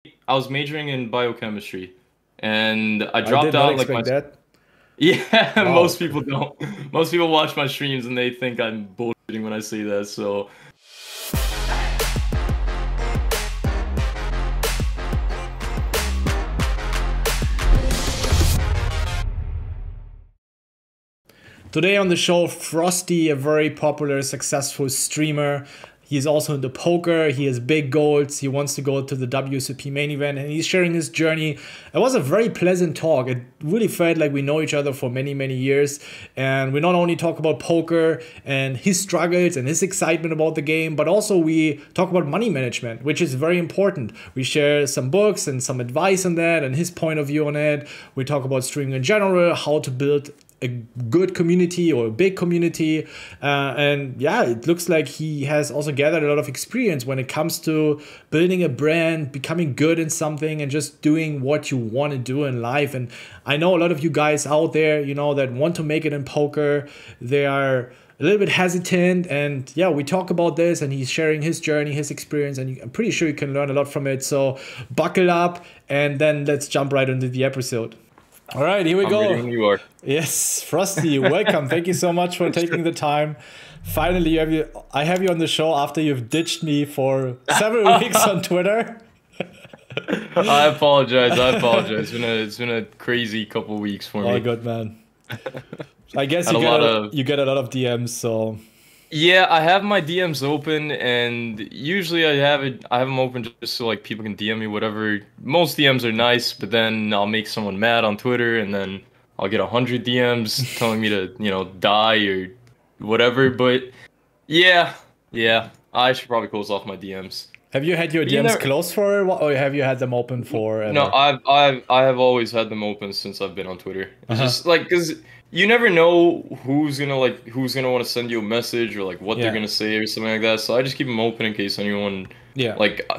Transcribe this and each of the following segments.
I was majoring in biochemistry, and I I did dropped not out like my expect that. yeah. Wow. Most people don't. Most people watch my streams and they think I'm bullshitting when I say that. So Today on the show, Frosty, a very popular, successful streamer. He's also into poker. He has big goals. He wants to go to the WSOP main event, and he's sharing his journey. It was a very pleasant talk. It really felt like we know each other for many, many years. And we not only talk about poker and his struggles and his excitement about the game, but also we talk about money management, which is very important. We share some books and some advice on that and his point of view on it. We talk about streaming in general, how to build a good community or a big community, and yeah, it looks like he has also gathered a lot of experience when it comes to building a brand, becoming good in something, and just doing what you want to do in life. And I know a lot of you guys out there, you know, that want to make it in poker. They are a little bit hesitant, and yeah, we talk about this, and he's sharing his journey, his experience, and I'm pretty sure you can learn a lot from it. So buckle up, and then let's jump right into the episode. All right, here we I'm ready go. when you are. Yes, Frosty, welcome. Thank you so much for taking the time. Finally, I have you on the show after you've ditched me for several weeks on Twitter. I apologize. I apologize. It's been a crazy couple weeks for me. Oh, good man. I guess Had you get a lot of DMs, so Yeah, I have my DMs open, and usually I have them open just so like people can DM me whatever. Most DMs are nice, but then I'll make someone mad on Twitter, and then I'll get 100 DMs telling me to, die or whatever. But yeah, I should probably close off my DMs. have you had your But you DMs never, closed for a while, or have you had them open no, forever? I have always had them open since I've been on Twitter. It's Uh-huh. just like because you never know who's gonna want to send you a message or like what they're Yeah. gonna say or something like that. So I just keep them open in case anyone Yeah. like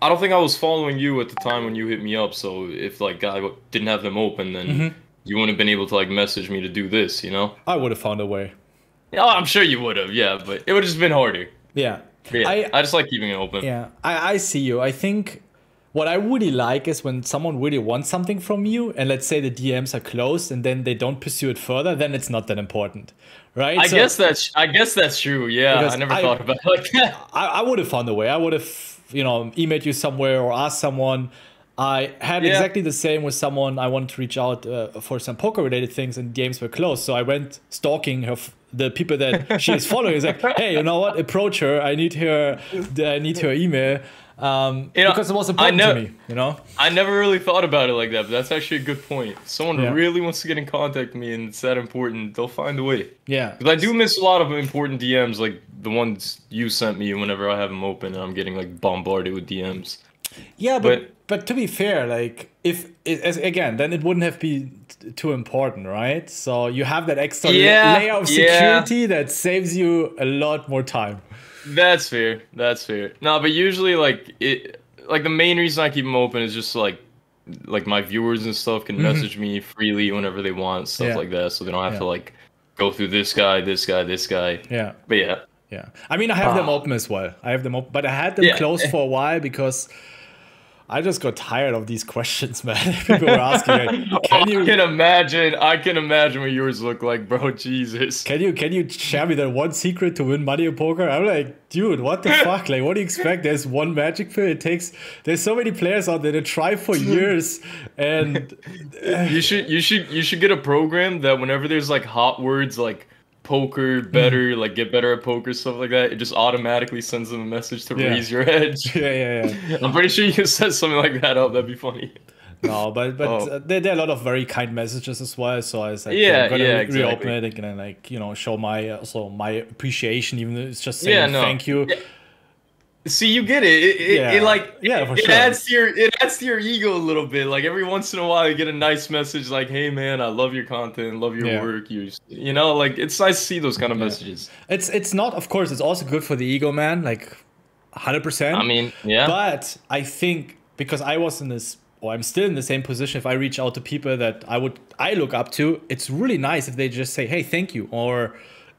I don't think I was following you at the time when you hit me up. So if like I didn't have them open, then Mm-hmm. you wouldn't have been able to like message me to do this. I would have found a way. Yeah, I'm sure you would have. Yeah, but it would have just been harder. Yeah. But yeah, I just like keeping it open. Yeah, I see you. I think what I really like is when someone really wants something from you, and let's say the DMs are closed, and then they don't pursue it further, then it's not that important, right? I guess that's true. Yeah, Because I never thought about it like that. I would have found a way. I would have, emailed you somewhere or asked someone. I had Yeah. exactly the same with someone. I wanted to reach out for some poker related things, and DMs were closed. So I went stalking her, the people that she is following. It's like, hey, you know what? Approach her. I need her email. Because it was important to me. I never really thought about it like that, but that's actually a good point. If someone Yeah. really wants to get in contact with me and it's that important, they'll find a way. Yeah. Because I do miss a lot of important DMs, like the ones you sent me whenever I have them open and I'm getting like bombarded with DMs. Yeah, But but to be fair, like if again, then it wouldn't have been too important, right? So you have that extra layer of security that saves you a lot more time. that's fair. That's fair. No, but usually like the main reason I keep them open is just like my viewers and stuff can message me freely whenever they want, stuff Yeah. like that, so they don't have Yeah. to like go through this guy, this guy, this guy. Yeah. But yeah. Yeah. I mean, I have them open as well. I have them open, but I had them Yeah. closed for a while because I just got tired of these questions, man. People were asking, like, can you I can imagine what yours look like, bro. Jesus. can you share me that one secret to win money in poker? I'm like, dude, what the fuck? Like, what do you expect? There's one magic pill. There's so many players out there that try for years, and You should get a program that whenever there's like hot words like poker better, like get better at poker, stuff like that, it just automatically sends them a message to Yeah. raise your edge. yeah. I'm pretty sure you can set something like that up. That'd be funny. No, but Oh. there are a lot of very kind messages as well. So I was like, Yeah, I'm gonna yeah, reopen exactly. it and like show my also my appreciation, even though it's just saying Yeah, no. thank you. Yeah. See, you get it. It like Yeah, for it sure. adds to your ego a little bit. Like every once in a while, you get a nice message like, "Hey, man, I love your content, love your Yeah. work." Like it's nice to see those kind of messages. It's not, of course, it's also good for the ego, man. Like 100%. I mean, yeah. But I think because I was in this, or I'm still in the same position, if I reach out to people that I look up to, it's really nice if they just say, hey, thank you, or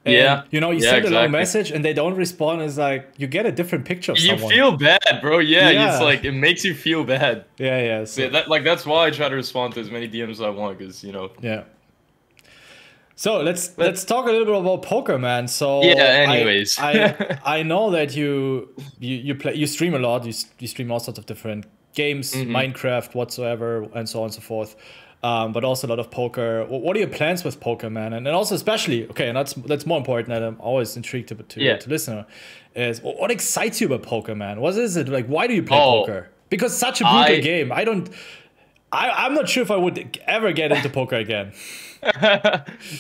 And Yeah. you Yeah, send a long exactly. message and they don't respond. It's like you get a different picture of You someone. feel bad, bro. Yeah, it's Yeah, like it makes you feel bad. yeah. Yeah, So that's why I try to respond to as many DMs as I want, because yeah. So But let's talk a little bit about poker, man. yeah. So Anyways, I know that you stream a lot. You stream all sorts of different games, hmm Minecraft, whatsoever, and so on and so forth. But also a lot of poker. What are your plans with poker, man? And also especially okay, and that's more important. And I'm always intrigued yeah. to listener is what excites you about poker, man? What is it like? Why do you play Oh, poker? Because such a brutal I game. I'm not sure if I would ever get into poker again.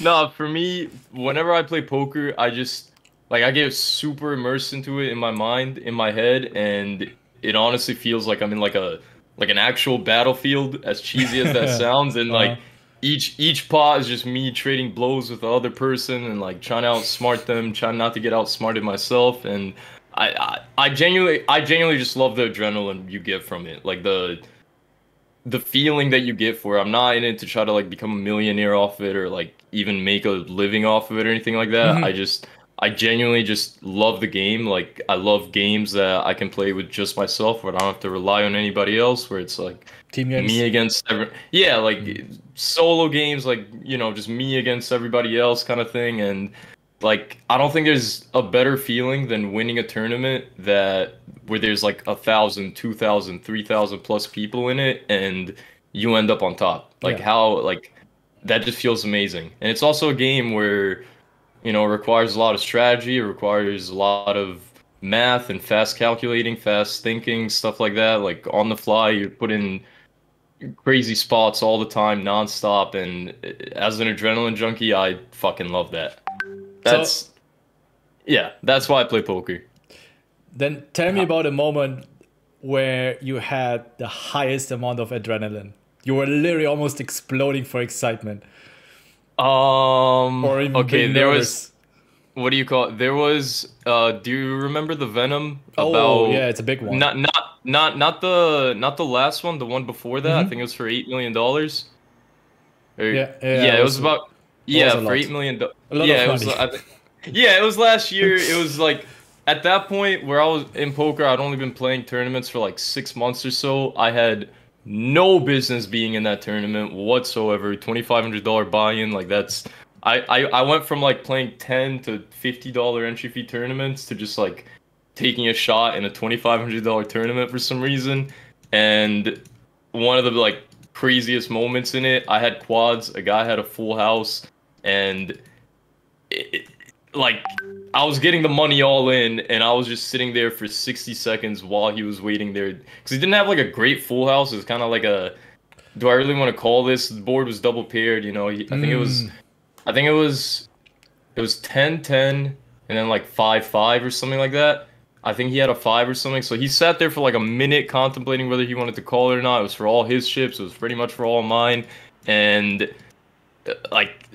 no, for me, whenever I play poker, I just like I get super immersed into it in my mind, in my head, and it honestly feels like I'm in like an actual battlefield, as cheesy as that sounds, and uh, like each pot is just me trading blows with the other person and like trying to outsmart them, trying not to get outsmarted myself, and I genuinely just love the adrenaline you get from it, like the feeling that you get for it. I'm not in it to try to like become a millionaire off it or like even make a living off of it or anything like that. I genuinely just love the game. Like I love games that I can play with just myself where I don't have to rely on anybody else, where it's like team me games. against yeah, like solo games, like just me against everybody else kind of thing. And like I don't think there's a better feeling than winning a tournament that where there's like 1,000, 2,000, 3,000 plus people in it and you end up on top. Like Yeah. how like that just feels amazing. And it's also a game where it requires a lot of strategy, it requires a lot of math and fast calculating, fast thinking, stuff like that. Like on the fly, you put in crazy spots all the time, nonstop. And as an adrenaline junkie, I fucking love that. So That's yeah, that's why I play poker. then tell me about a moment where you had the highest amount of adrenaline. You were literally almost exploding for excitement or even Okay, being there was nervous. what do you call it? There was do you remember the Venom Oh, about yeah, it's a big one. not the last one, the one before that? I think it was for $8 million. Or Yeah, yeah, it was about it was yeah, a for lot. A lot yeah, of it was money. yeah, it was last year. It was like at that point where I was in poker, I'd only been playing tournaments for like 6 months or so. I had no business being in that tournament whatsoever. $2,500 buy-in, like that's I went from like playing $10 to $50 entry fee tournaments to just like taking a shot in a $2,500 tournament for some reason. And one of the like craziest moments in it, I had quads, a guy had a full house, and it, like I was getting the money all in, and I was just sitting there for 60 seconds while he was waiting there because he didn't have like a great full house. It was kind of like a, do I really want to call this? The board was double paired, I think it was, Mm, I think it was 10-10 and then like 5-5 or something like that. I think he had a five or something. So he sat there for like a minute contemplating whether he wanted to call it or not. It was for all his chips. It was pretty much for all mine. And like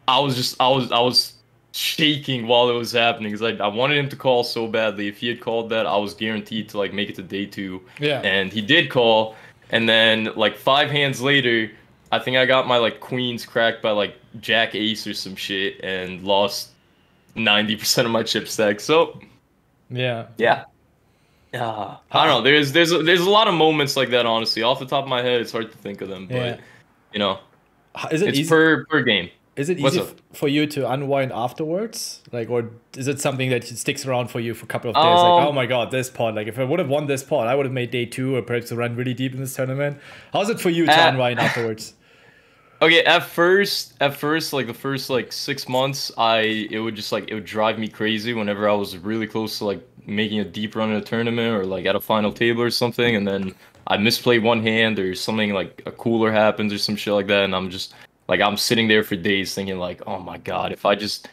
I was shaking while it was happening because I wanted him to call so badly. If he had called that, I was guaranteed to like make it to day two. yeah. And he did call. And then like five hands later, I think I got my like queens cracked by like Jack Ace or some shit and lost 90% of my chip stack. So Yeah. yeah. I don't know. There's a lot of moments like that, honestly. Off the top of my head, it's hard to think of them, Yeah. but you know, Is it it's easy? per game. Is it What's easy up? for you to unwind afterwards? Like, or is it something that sticks around for you for a couple of days? Like, oh Um, my god, this pot. Like, if I would have won this pot, I would have made day two or perhaps run really deep in this tournament. How's it for you to at unwind afterwards? Okay, at first, like the first like 6 months, it would just like it would drive me crazy whenever I was really close to like making a deep run in a tournament or like at a final table or something, and then I misplay one hand or something like a cooler happens or some shit like that, and I'm just like I'm sitting there for days thinking like, oh my God, if I just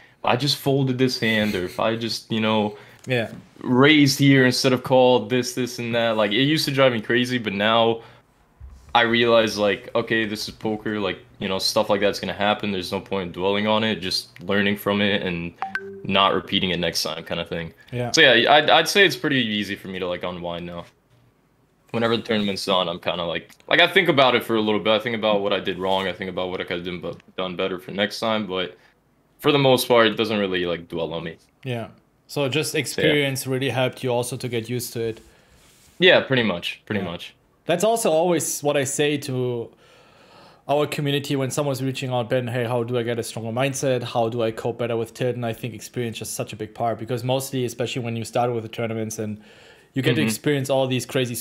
folded this hand or if I just Yeah. raised here instead of called this and that, like it used to drive me crazy, but now. I realized like, okay, this is poker, like, stuff like that's gonna happen. There's no point in dwelling on it, just learning from it and not repeating it next time kind of thing. Yeah. So yeah, I'd say it's pretty easy for me to like unwind now. Whenever the tournament's on, I'm kind of like I think about it for a little bit. I think about what I did wrong. I think about what I could have done better for next time. But for the most part, it doesn't really like dwell on me. Yeah. So just So yeah, experience really helped you also to get used to it. yeah, pretty much, pretty Yeah. much. That's also always what I say to our community when someone's reaching out, Ben, hey, how do I get a stronger mindset? How do I cope better with tilt? And I think experience is such a big part because mostly, especially when you start with the tournaments and you get to experience all these crazy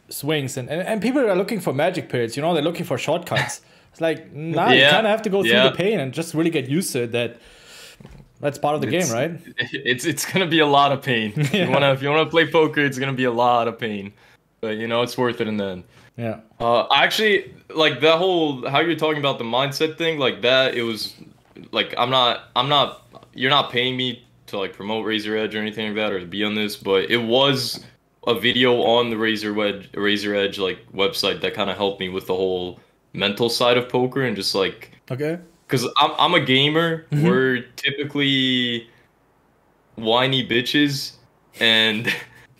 swings and people are looking for magic periods, you know, they're looking for shortcuts. It's like, nah, you Yeah, kind of have to go through the yeah. pain and just really get used to it. That's part of the game, It's right? it's gonna be a lot of pain. Yeah. If you wanna play poker, it's gonna be a lot of pain. But you know, it's worth it in the end. Yeah. Actually, like that whole how you're talking about the mindset thing, like that, it was like you're not paying me to like promote Razor Edge or anything like that or to be on this, but it was a video on the Razor Edge like website that kind of helped me with the whole mental side of poker and just like Okay. because I'm a gamer. We're typically whiny bitches, and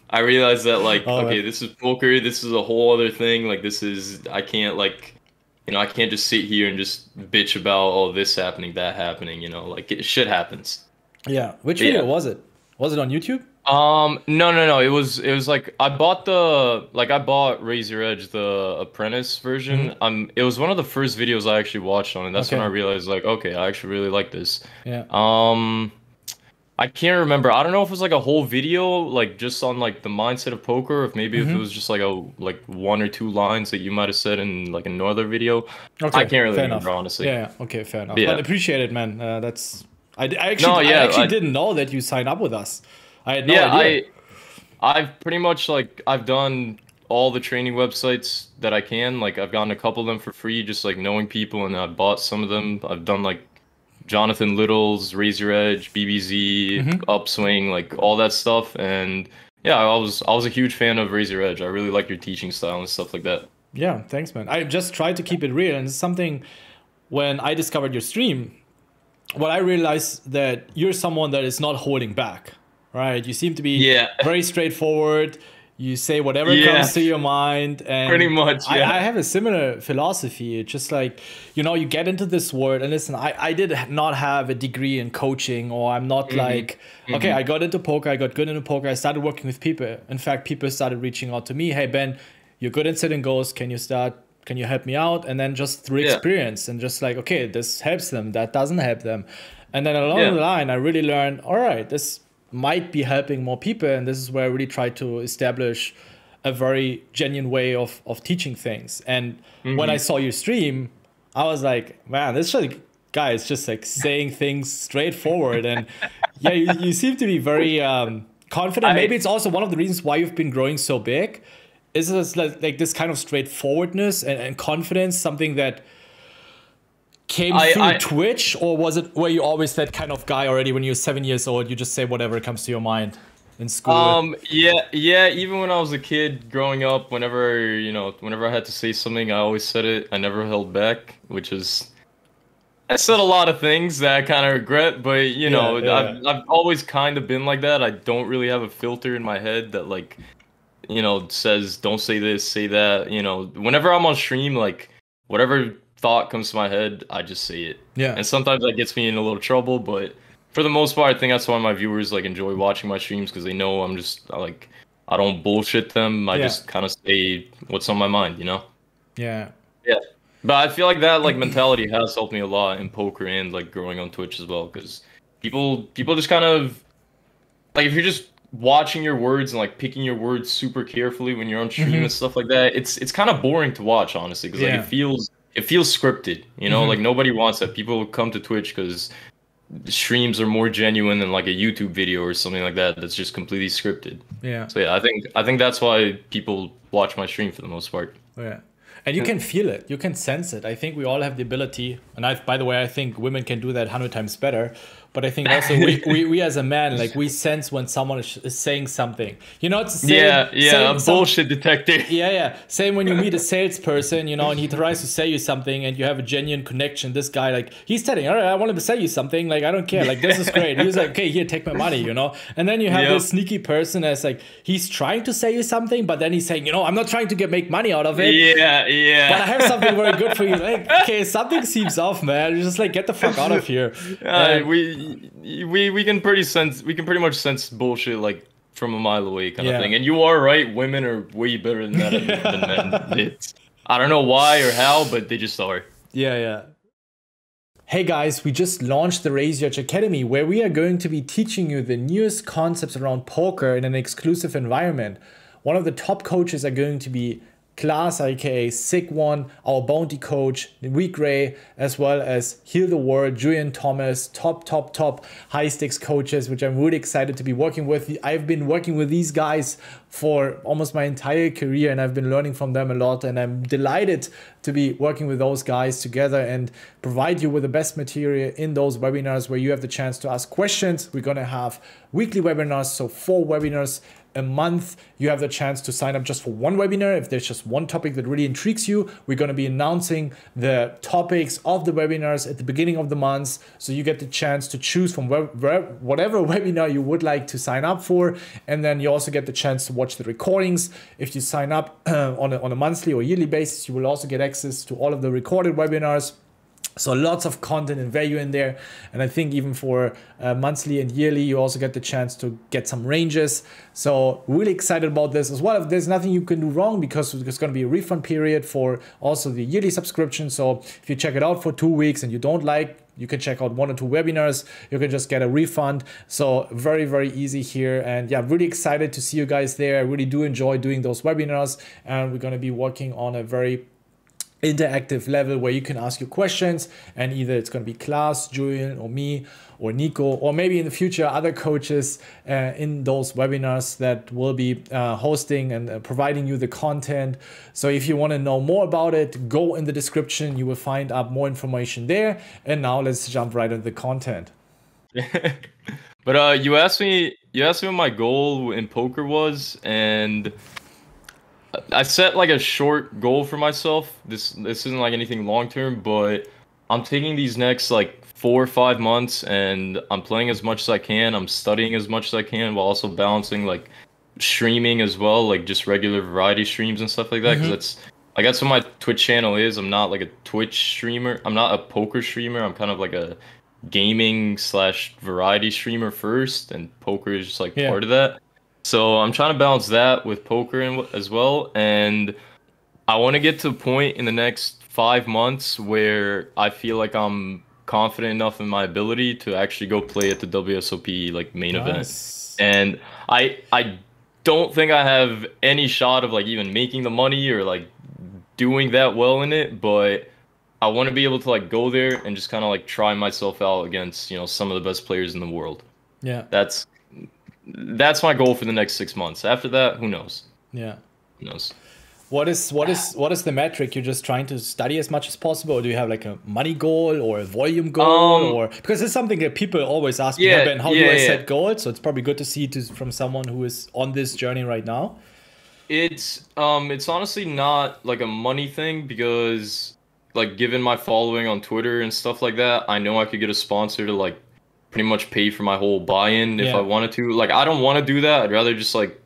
I realized that like Oh, okay, man. this is poker. This is a whole other thing. Like this is I can't like I can't just sit here and just bitch about oh this happening that happening. Like shit happens. Yeah. Which But yeah. video was it? Was it on YouTube? No. It was like I bought Razor Edge the Apprentice version. It was one of the first videos I actually watched on it. That's when I Okay. realized like, okay, I actually really like this. Yeah. I can't remember. I don't know if it was like a whole video, like just on like the mindset of poker, or if maybe if it was just like one or two lines that you might have said in like another video. I Okay, can't really fair remember enough. honestly. Yeah, yeah, okay, fair enough. But But yeah. appreciate it, man. That's No, I yeah, actually didn't know that you signed up with us. I had no yeah, idea. I've pretty much like I've done all the training websites that I can. Like I've gotten a couple of them for free, just like knowing people, and I bought some of them. I've done like Jonathan Little's Razor Edge, BBZ, Upswing, like all that stuff. And yeah, I was a huge fan of Razor Edge. I really like your teaching style and stuff like that. Yeah, thanks, man. I just tried to keep it real, and it's something when I discovered your stream, what I realized that you're someone that is not holding back, right? You seem to be Yeah, very straightforward. You say whatever yeah, comes to your mind, pretty and much. I Yeah. have a similar philosophy. It's just like, you get into this world, and listen, I did not have a degree in coaching, or I'm not like, okay, I got into poker, I got good into poker, I started working with people. In fact, people started reaching out to me, hey, Ben, you're good in sit and goes, can you help me out? And then just through Yeah. experience and just like, okay, this helps them, that doesn't help them. And then along Yeah. the line, I really learned, all right, this might be helping more people. And this is where I really try to establish a very genuine way of teaching things. And when I saw your stream, I was like, man, this guy is just like saying things straightforward. And yeah, you seem to be very confident. I Maybe it's also one of the reasons why you've been growing so big. Is this like this kind of straightforwardness and confidence something that came through I Twitch, or were you always that kind of guy already when you were 7 years old? You just say whatever comes to your mind in school. Yeah, even when I was a kid growing up, whenever I had to say something, I always said it. I never held back, which is I said a lot of things that I kind of regret, but Yeah, yeah, I've always kind of been like that. I don't really have a filter in my head that like, says don't say this, say that. Whenever I'm on stream, like whatever thought comes to my head, I just say it. yeah, And sometimes that gets me in a little trouble, but for the most part, I think that's why my viewers like enjoy watching my streams because they know I don't bullshit them. I yeah, just kind of say what's on my mind. yeah, Yeah. But I feel like that like mentality has helped me a lot in poker and like growing on Twitch as well because people just kind of like if you're just watching your words and like picking your words super carefully when you're on stream and stuff like that, it's kind of boring to watch honestly because like yeah. it feels scripted, like nobody wants that. People come to Twitch because streams are more genuine than like a YouTube video or something like that that's just completely scripted. Yeah. So yeah, I think that's why people watch my stream for the most part. Yeah. And you can feel it. You can sense it. I think we all have the ability. And by the way, I think women can do that 100 times better. but I think also we as a man, like we sense when someone is saying something. You know, it's the same. Yeah, yeah, a bullshit detector. Yeah, yeah. Same when you meet a salesperson, you know, and he tries to sell you something and you have a genuine connection. This guy, like, he's telling, all right, I wanted to sell you something. Like, I don't care. Like, this is great. He was like, okay, here, take my money, you know? And then you have this sneaky person that's like, he's trying to sell you something, but then he's saying, you know, I'm not trying to make money out of it. Yeah, yeah. But I have something very good for you. Like, okay, something seems off, man. You're just like, get the fuck out of here. We can pretty much sense bullshit like from a mile away kind of thing. And you are right, women are way better than that than men. I don't know why or how, but they just are. Yeah, yeah. Hey guys, we just launched the Raise Your Edge Academy, where we are going to be teaching you the newest concepts around poker in an exclusive environment. One of the top coaches are going to be Klaas, aka Sick One, our bounty coach, Week Ray, as well as Heal the World, Julian Thomas, top high stakes coaches, which I'm really excited to be working with. I've been working with these guys for almost my entire career, and I've been learning from them a lot, and I'm delighted to be working with those guys together and provide you with the best material in those webinars where you have the chance to ask questions. We're going to have weekly webinars, so 4 webinars a month. You have the chance to sign up just for one webinar. If there's just one topic that really intrigues you, we're going to be announcing the topics of the webinars at the beginning of the month. So you get the chance to choose from whatever webinar you would like to sign up for. And then you also get the chance to watch the recordings. If you sign up on a monthly or yearly basis, you will also get access to all of the recorded webinars. So lots of content and value in there. And I think even for monthly and yearly, you also get the chance to get some ranges. So really excited about this as well. There's nothing you can do wrong because there's going to be a refund period for also the yearly subscription. So if you check it out for 2 weeks and you don't like, you can check out 1 or 2 webinars. You can just get a refund. So very, very easy here. And yeah, really excited to see you guys there. I really do enjoy doing those webinars. And we're going to be working on a very interactive level where you can ask your questions, and either it's going to be Klaas, Julian, or me, or Nico, or maybe in the future other coaches in those webinars that will be hosting and providing you the content. So if you want to know more about it, go in the description. You will find out more information there. And now let's jump right into the content. But you asked me what my goal in poker was, and I set like a short goal for myself. This isn't like anything long term, but I'm taking these next like 4 or 5 months and I'm playing as much as I can. I'm studying as much as I can while also balancing like streaming as well, like just regular variety streams and stuff like that. Because that's what my Twitch channel is. I'm not like a Twitch streamer. I'm not a poker streamer. I'm kind of like a gaming / variety streamer first, and poker is just like part of that. So I'm trying to balance that with poker as well, and I want to get to a point in the next 5 months where I feel like I'm confident enough in my ability to actually go play at the WSOP like main event. And I don't think I have any shot of like even making the money or like doing that well in it, but I want to be able to like go there and just kind of like try myself out against, you know, some of the best players in the world. Yeah. That's my goal for the next 6 months. After that, who knows? Yeah. Who knows? What is the metric? You're just trying to study as much as possible, or do you have like a money goal or a volume goal, or because it's something that people always ask me, Ben, how do I set goals? So it's probably good to see from someone who is on this journey right now. It's honestly not like a money thing, because like given my following on Twitter and stuff like that, I know I could get a sponsor to like pretty much pay for my whole buy-in if I wanted to. Like, I don't want to do that. I'd rather just like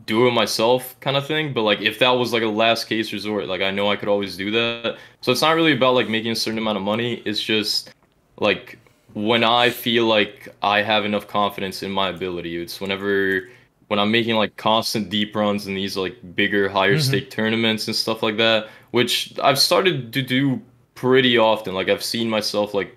do it myself kind of thing. But like if that was like a last case resort, like I know I could always do that. So it's not really about like making a certain amount of money. It's just like when I feel like I have enough confidence in my ability. It's when I'm making like constant deep runs in these like bigger, higher stake tournaments and stuff like that, which I've started to do pretty often. Like I've seen myself like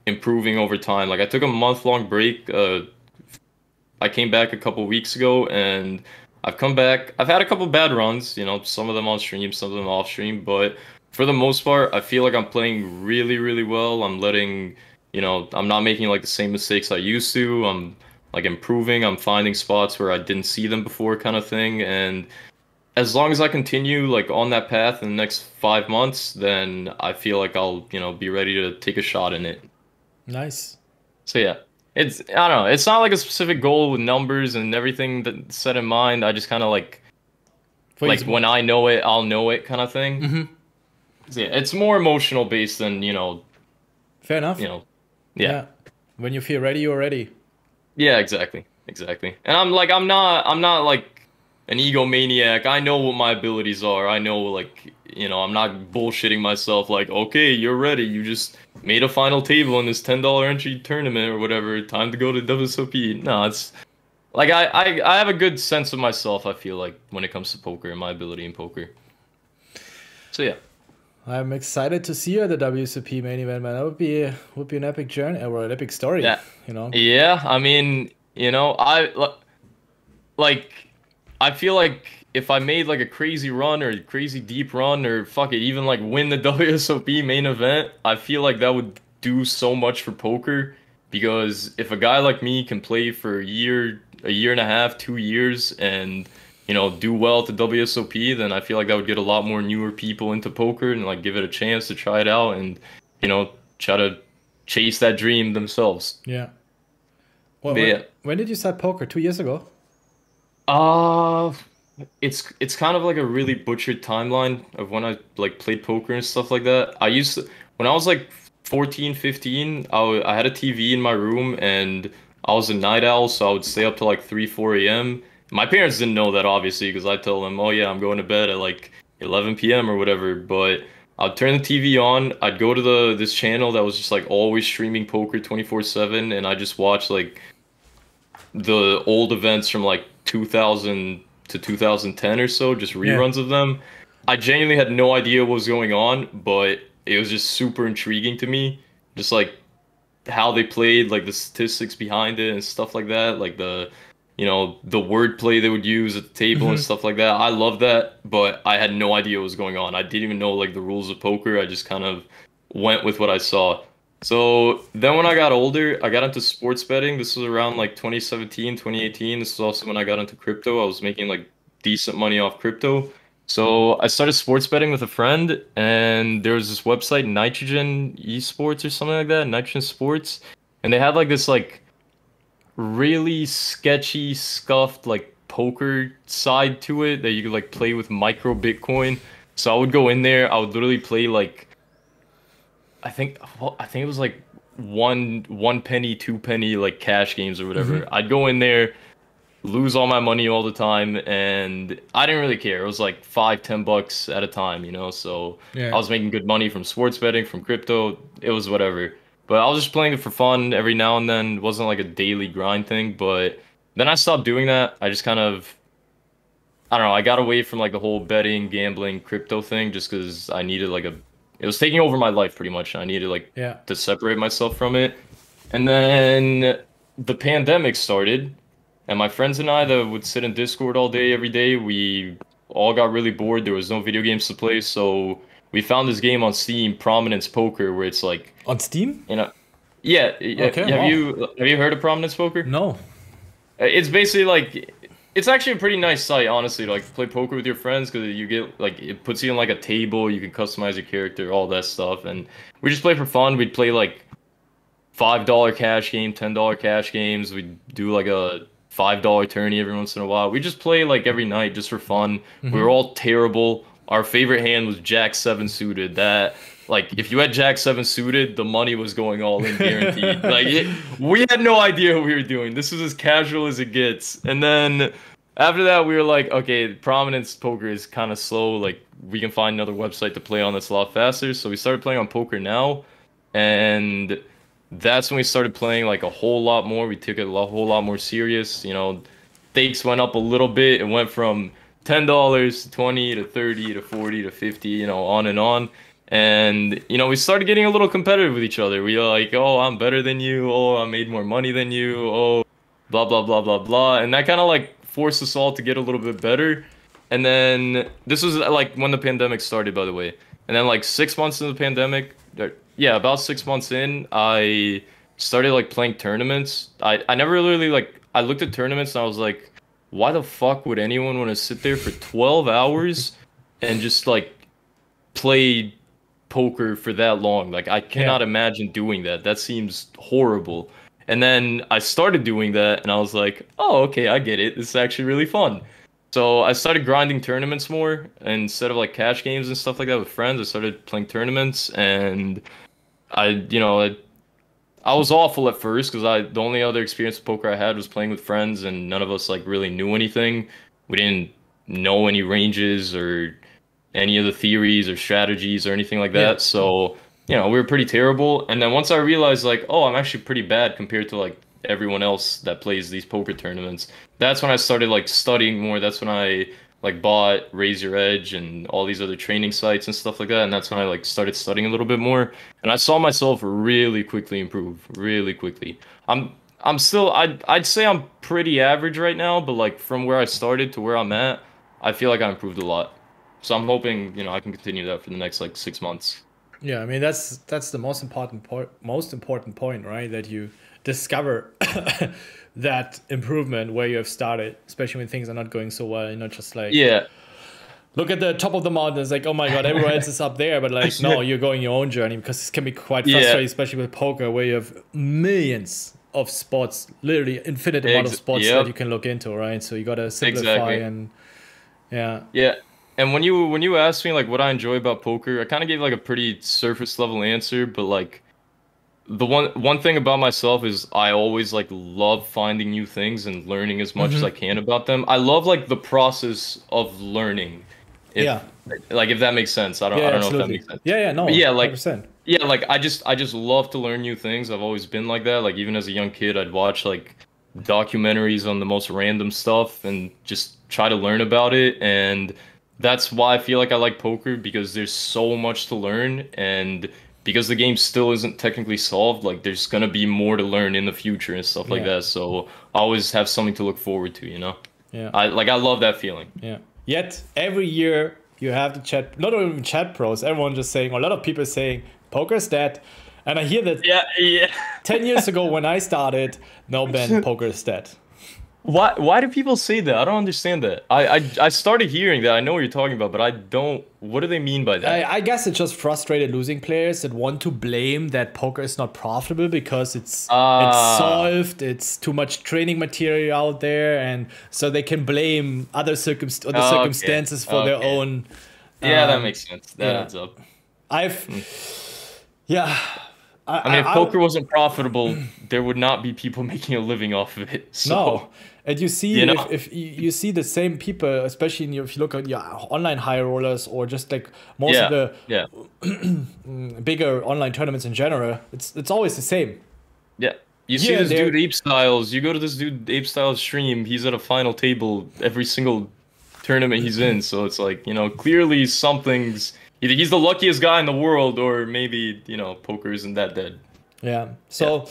improving over time. Like I took a month-long break. I came back a couple weeks ago and I've come back. I've had a couple bad runs, you know, some of them on stream, some of them off stream, but for the most part, I feel like I'm playing really, really well. I'm letting, you know, I'm not making like the same mistakes I used to. I'm like improving. I'm finding spots where I didn't see them before kind of thing. And as long as I continue like on that path in the next 5 months, then I feel like I'll, you know, be ready to take a shot in it. Nice. So yeah. It's I don't know. It's not like a specific goal with numbers and everything that's set in mind. I just kind of For you, like when I know it, I'll know it kind of thing. mm-hmm. So, yeah, it's more emotional based than Fair you enough. know, yeah, Yeah. When you feel ready, you're ready. yeah, exactly, exactly. And I'm not like an egomaniac. I know what my abilities are. I know like I'm not bullshitting myself. Like, okay, you're ready. You just made a final table in this $10 entry tournament or whatever. Time to go to WSOP. No, it's like I have a good sense of myself. I feel like when it comes to poker and my ability in poker. So yeah. I'm excited to see you at the WCP main event, man. That would be an epic journey or an epic story, Yeah. you know. Yeah, I mean, like I feel like if I made like a crazy run or a crazy deep run or fuck it, even like win the WSOP main event, I feel like that would do so much for poker because if a guy like me can play for a year and a half, 2 years and do well at the WSOP, then I feel like that would get a lot more newer people into poker and like give it a chance to try it out and try to chase that dream themselves. Yeah. Well, But yeah. when did you start poker? 2 years ago? Uh, it's kind of like a really butchered timeline of when I like played poker and stuff like that. I used to when I was like 14, 15, I had a TV in my room and I was a night owl, so I would stay up till like 3, 4 a.m. My parents didn't know that obviously because I tell them, "Oh yeah, I'm going to bed at like 11 p.m. or whatever." But I'd turn the TV on, I'd go to the this channel that was just like always streaming poker 24/7 and I just watch like the old events from like 2000 to 2010 or so, just Yeah. reruns of them. I genuinely had no idea what was going on, but it was just super intriguing to me. Just like how they played, like the statistics behind it and stuff like that, like the wordplay they would use at the table and Hmm. stuff like that. I love that, but I had no idea what was going on. I didn't even know like the rules of poker. I just kind of went with what I saw. So then when I got older, I got into sports betting. This was around like 2017, 2018. This is also when I got into crypto. I was making like decent money off crypto. So I started sports betting with a friend, and there was this website, Nitrogen Esports or something like that, Nitrogen Sports, and they had like this like really sketchy, scuffed like poker side to it that you could like play with micro Bitcoin. So I would go in there, I would literally play like I think it was like one penny, 2 penny like cash games or whatever. Hmm. I'd go in there, lose all my money all the time, and I didn't really care. It was like 5, $10 at a time. So I Yeah. was making good money from sports betting, from crypto. It was whatever. But I was just playing it for fun every now and then. It wasn't like a daily grind thing. But then I stopped doing that. I just kind of I don't know. I got away from like the whole betting, gambling, crypto thing just because I needed like it was taking over my life pretty much. I needed like Yeah. to separate myself from it. And then the pandemic started, and my friends and I that would sit in Discord all day, every day, we all got really bored. There was no video games to play, so we found this game on Steam, Prominence Poker, where it's like, On Steam? you know, yeah, yeah. Okay. Have Wow. you heard of Prominence Poker? No. It's basically like it's actually a pretty nice site, honestly, to like play poker with your friends because you get like it puts you in like a table, you can customize your character, all that stuff, and we just play for fun. We'd play like $5 cash game, $10 cash games. We'd do like a $5 tourney every once in a while. We just play like every night just for fun. We were Hmm. all terrible. Our favorite hand was Jack 7 suited. That like if you had Jack 7 suited, the money was going all in guaranteed. We had no idea what we were doing. This was as casual as it gets. And then after that, we were like, okay, prominence poker is kind of slow. Like we can find another website to play on that's a lot faster. So we started playing on Poker Now, and that's when we started playing like a whole lot more. We took it whole lot more serious. Stakes went up a little bit. It went from $10 to 20 to 30 to 40 to 50, on and on. And we started getting a little competitive with each other. We were like, oh, I'm better than you. Oh, I made more money than you. Oh, blah blah blah blah blah. And that kind of like forced us all to get a little bit better. And then this was like when the pandemic started, by the way. And then like 6 months into the pandemic, yeah, about 6 months in, I started like playing tournaments. I never really like I looked at tournaments and I was like, why the fuck would anyone want to sit there for 12 hours and just like play poker for that long? Like I Yeah. cannot imagine doing that. That seems horrible. And then I started doing that, and I was like, oh, okay, I get it. This is actually really fun. So I started grinding tournaments more instead of like cash games and stuff like that with friends. I started playing tournaments, and I was awful at first because the only other experience with poker I had was playing with friends, and none of us like really knew anything. We didn't know any ranges or any of the theories or strategies or anything like Yeah. that. So, we were pretty terrible. And then once I realized like, oh, I'm actually pretty bad compared to like everyone else that plays these poker tournaments, that's when I started like studying more. That's when I like bought Raise Your Edge and all these other training sites and stuff like that. And that's when I like started studying a little bit more. And I saw myself really quickly improve, really quickly. I'm I'm still I'd say I'm pretty average right now, but like from where I started to where I'm at, I feel like I improved a lot. So I'm hoping, I can continue that for the next like 6 months. Yeah, I mean that's the most important point, right? That you discover that improvement where you have started, especially when things are not going so well. You're not just like Yeah. look at the top of the mountain. It's like, oh my god, everyone else is up there, but like no, you're going your own journey because this can be quite Yeah. frustrating, especially with poker where you have millions of spots, literally infinite amount of spots that Yep. you can look into, right? So you gotta simplify Exactly. and yeah. Yeah. And when you asked me like what I enjoy about poker, I kind of gave like a pretty surface level answer, but like the one thing about myself is I always like love finding new things and learning as much as I Hmm. can about them. I love like the process of learning. Yeah. If that makes sense. I don't Yeah, I don't know if that absolutely. makes sense. Yeah, yeah, no, But 100%. I just love to learn new things. I've always been like that. Like even as a young kid, I'd watch like documentaries on the most random stuff and just try to learn about it. And that's why I feel like I like poker because there's so much to learn and because the game still isn't technically solved, like there's gonna be more to learn in the future and stuff like Yeah. that. So I always have something to look forward to, you know? Yeah. I love that feeling. Yeah. Yet every year you have the chat, not even chat pros, everyone just saying, a lot of people saying, poker's dead. And I hear that Yeah, yeah. 10 years ago when I started, no, Ben, poker's dead. Why do people say that? I don't understand that. I started hearing that. I know what you're talking about, but I don't. What do they mean by that? I guess it's just frustrated losing players that want to blame that poker is not profitable because it's Ah, solved, it's too much training material out there, and so they can blame other okay, circumstances for their okay. own. Yeah, that makes sense. That Yeah, adds up. I've Hmm. yeah, I mean, if I poker wasn't profitable, there would not be people making a living off of it. So, no. And you see, you know, if you see the same people, especially if you look at your online high rollers or just like most of yeah, the yeah, bigger online tournaments in general, it's always the same. yeah. You see Here and this dude there, Ape Styles. You go to this dude Ape Styles stream. He's at a final table every single tournament he's in. So it's like, clearly something's either he's the luckiest guy in the world, or maybe, poker isn't that dead. yeah. Yeah. So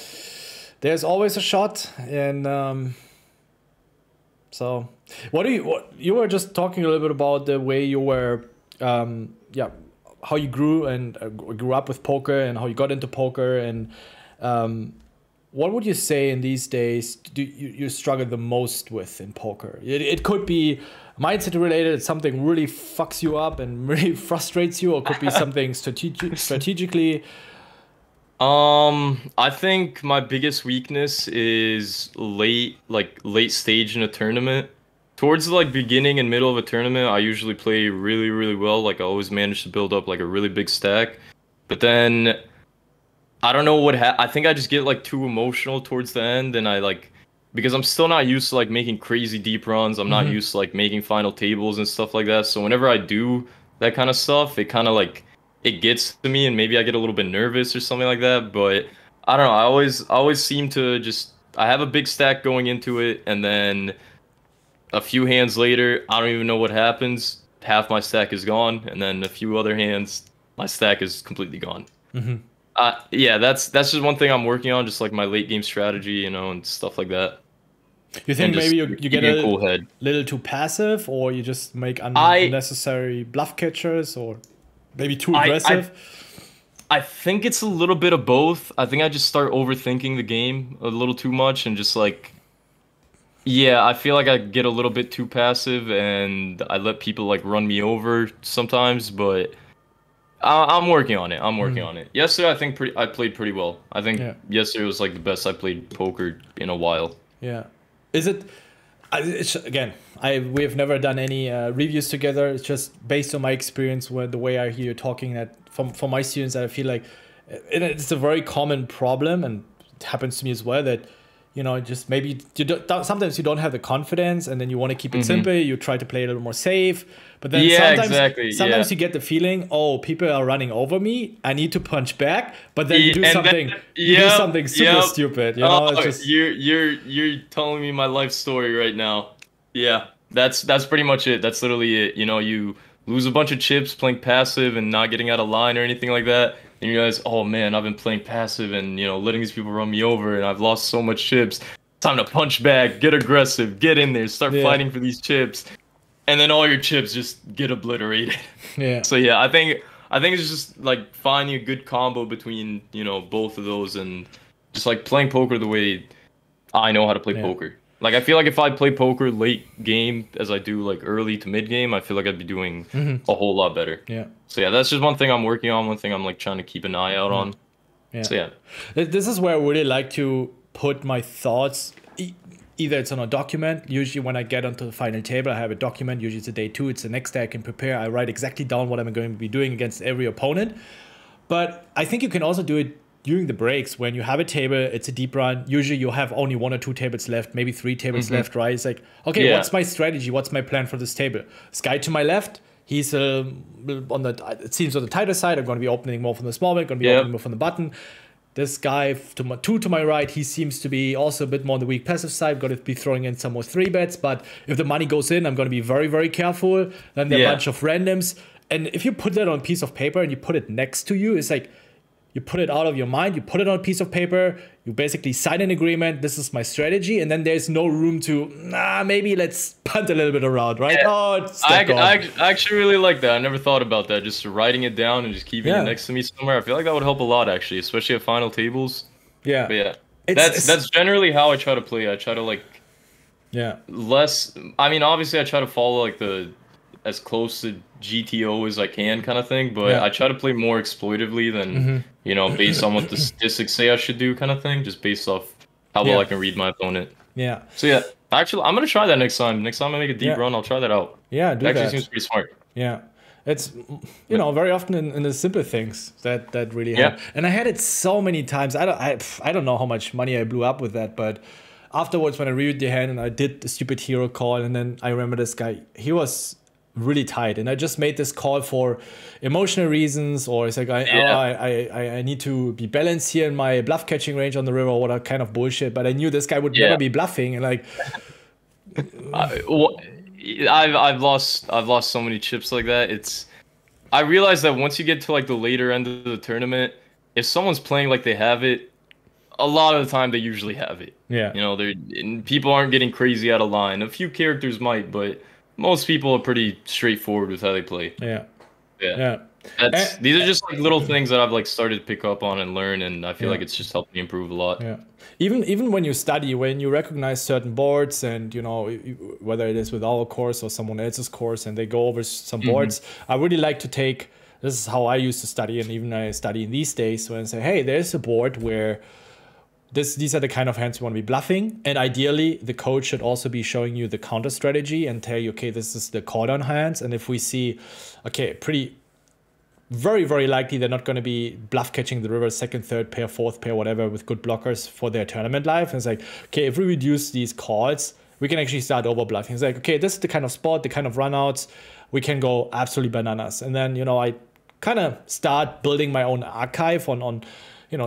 there's always a shot, and so what you were just talking a little bit about the way you were, yeah, how you grew and grew up with poker and how you got into poker and what would you say in these days do you struggle the most with in poker? It could be mindset related, it's something really fucks you up and really frustrates you, or it could be something strategically. I think my biggest weakness is late stage in a tournament. Towards the like beginning and middle of a tournament, I usually play really, really well. Like I always manage to build up like a really big stack. But then I don't know I think I just get like too emotional towards the end and I like because I'm still not used to like making crazy deep runs. I'm not Hmm. used to like making final tables and stuff like that. So whenever I do that kind of stuff, it kind of like it gets to me and maybe I get a little bit nervous or something like that. But I don't know. I always seem to just I have a big stack going into it and then a few hands later, I don't even know what happens. Half my stack is gone and then a few other hands, my stack is completely gone. Hmm. Yeah, that's just one thing I'm working on, just like my late game strategy, and stuff like that, You and think maybe just you get keeping a a cool head. little too passive, or you just make I unnecessary bluff catchers, or maybe too I I aggressive? I think it's a little bit of both. I think I just start overthinking the game a little too much and just like yeah, I feel like I get a little bit too passive and I let people like run me over sometimes, but I'm working on it. I'm working on it. Yesterday, I think I played pretty well. I think Yeah. yesterday was like the best I played poker in a while. Yeah. Is it? It's, again, we have never done any reviews together. It's just based on my experience with the way I hear you talking. That from my students, I feel like it's a very common problem, and it happens to me as well. That just maybe sometimes you don't have the confidence, and then you want to keep it simple. You try to play a little more safe, but then sometimes you get the feeling, oh, people are running over me. I need to punch back, but then you do something super stupid. You're telling me my life story right now. Yeah, that's pretty much it. That's literally it. You lose a bunch of chips playing passive and not getting out of line or anything like that. And you realize, oh man, I've been playing passive and letting these people run me over, and I've lost so much chips. Time to punch back, get aggressive, get in there, start fighting for these chips, and then all your chips just get obliterated. Yeah. So yeah, I think it's just like finding a good combo between both of those, and just like playing poker the way I know how to play poker. Like, I feel like if I play poker late game as I do like early to mid game, I feel like I'd be doing a whole lot better. Yeah. So yeah, that's just one thing I'm working on. One thing I'm like trying to keep an eye out on. Yeah. So yeah. This is where I really like to put my thoughts. Either it's on a document. Usually when I get onto the final table, I have a document. Usually it's a day 2. It's the next day I can prepare. I write exactly down what I'm going to be doing against every opponent. But I think you can also do it during the breaks when you have a table, it's a deep run. Usually you have only 1 or 2 tables left, maybe 3 tables left, right? It's like, okay, what's my strategy? What's my plan for this table? This guy to my left, he's it seems on the tighter side. I'm going to be opening more from the small bet, going to be opening more from the button. This guy to my right, he seems to be also a bit more on the weak passive side. I'm going to be throwing in some more 3 bets, but if the money goes in, I'm going to be very, very careful. Then there are a bunch of randoms. And if you put that on a piece of paper and you put it next to you, it's like, you put it out of your mind, you put it on a piece of paper, you basically sign an agreement, this is my strategy, and then there's no room to, maybe let's punt a little bit around, right? Yeah. Oh, it's I actually really like that. I never thought about that, just writing it down and just keeping it next to me somewhere. I feel like that would help a lot, actually, especially at final tables. Yeah. But yeah, that's generally how I try to play. I try to obviously I try to follow like as close to GTO as I can kind of thing, but I try to play more exploitively than, based on what the statistics say I should do kind of thing, just based off how well I can read my opponent. Yeah. So yeah, actually, I'm going to try that next time. Next time I make a deep run, I'll try that out. Yeah, do that. Actually seems pretty smart. Yeah. It's, very often in the simple things that really help. And I had it so many times. I don't know how much money I blew up with that, but afterwards when I reviewed the hand and I did the stupid hero call, and then I remember this guy, he was really tight, and I just made this call for emotional reasons, or it's like I need to be balanced here in my bluff catching range on the river, or what kind of bullshit. But I knew this guy would never be bluffing, and like I've lost so many chips like that. I realized that once you get to like the later end of the tournament, if someone's playing like they have it, a lot of the time they usually have it. Yeah. People aren't getting crazy out of line. A few characters might, but most people are pretty straightforward with how they play. Yeah. These are just like little things that I've like started to pick up on and learn, and I feel like it's just helped me improve a lot. Yeah. Even when you study, when you recognize certain boards, and whether it is with our course or someone else's course, and they go over some boards, I really like to take. This is how I used to study, and even I study in these days. When I say, hey, there's a board where these are the kind of hands you want to be bluffing, and ideally the coach should also be showing you the counter strategy and tell you, okay, this is the call down hands, and if we see, okay, very, very likely they're not going to be bluff catching the river second, third pair, fourth pair, whatever, with good blockers for their tournament life. And it's like, okay, if we reduce these calls, we can actually start over bluffing. It's like, okay, this is the kind of spot, the kind of runouts, we can go absolutely bananas. And then, I kind of start building my own archive on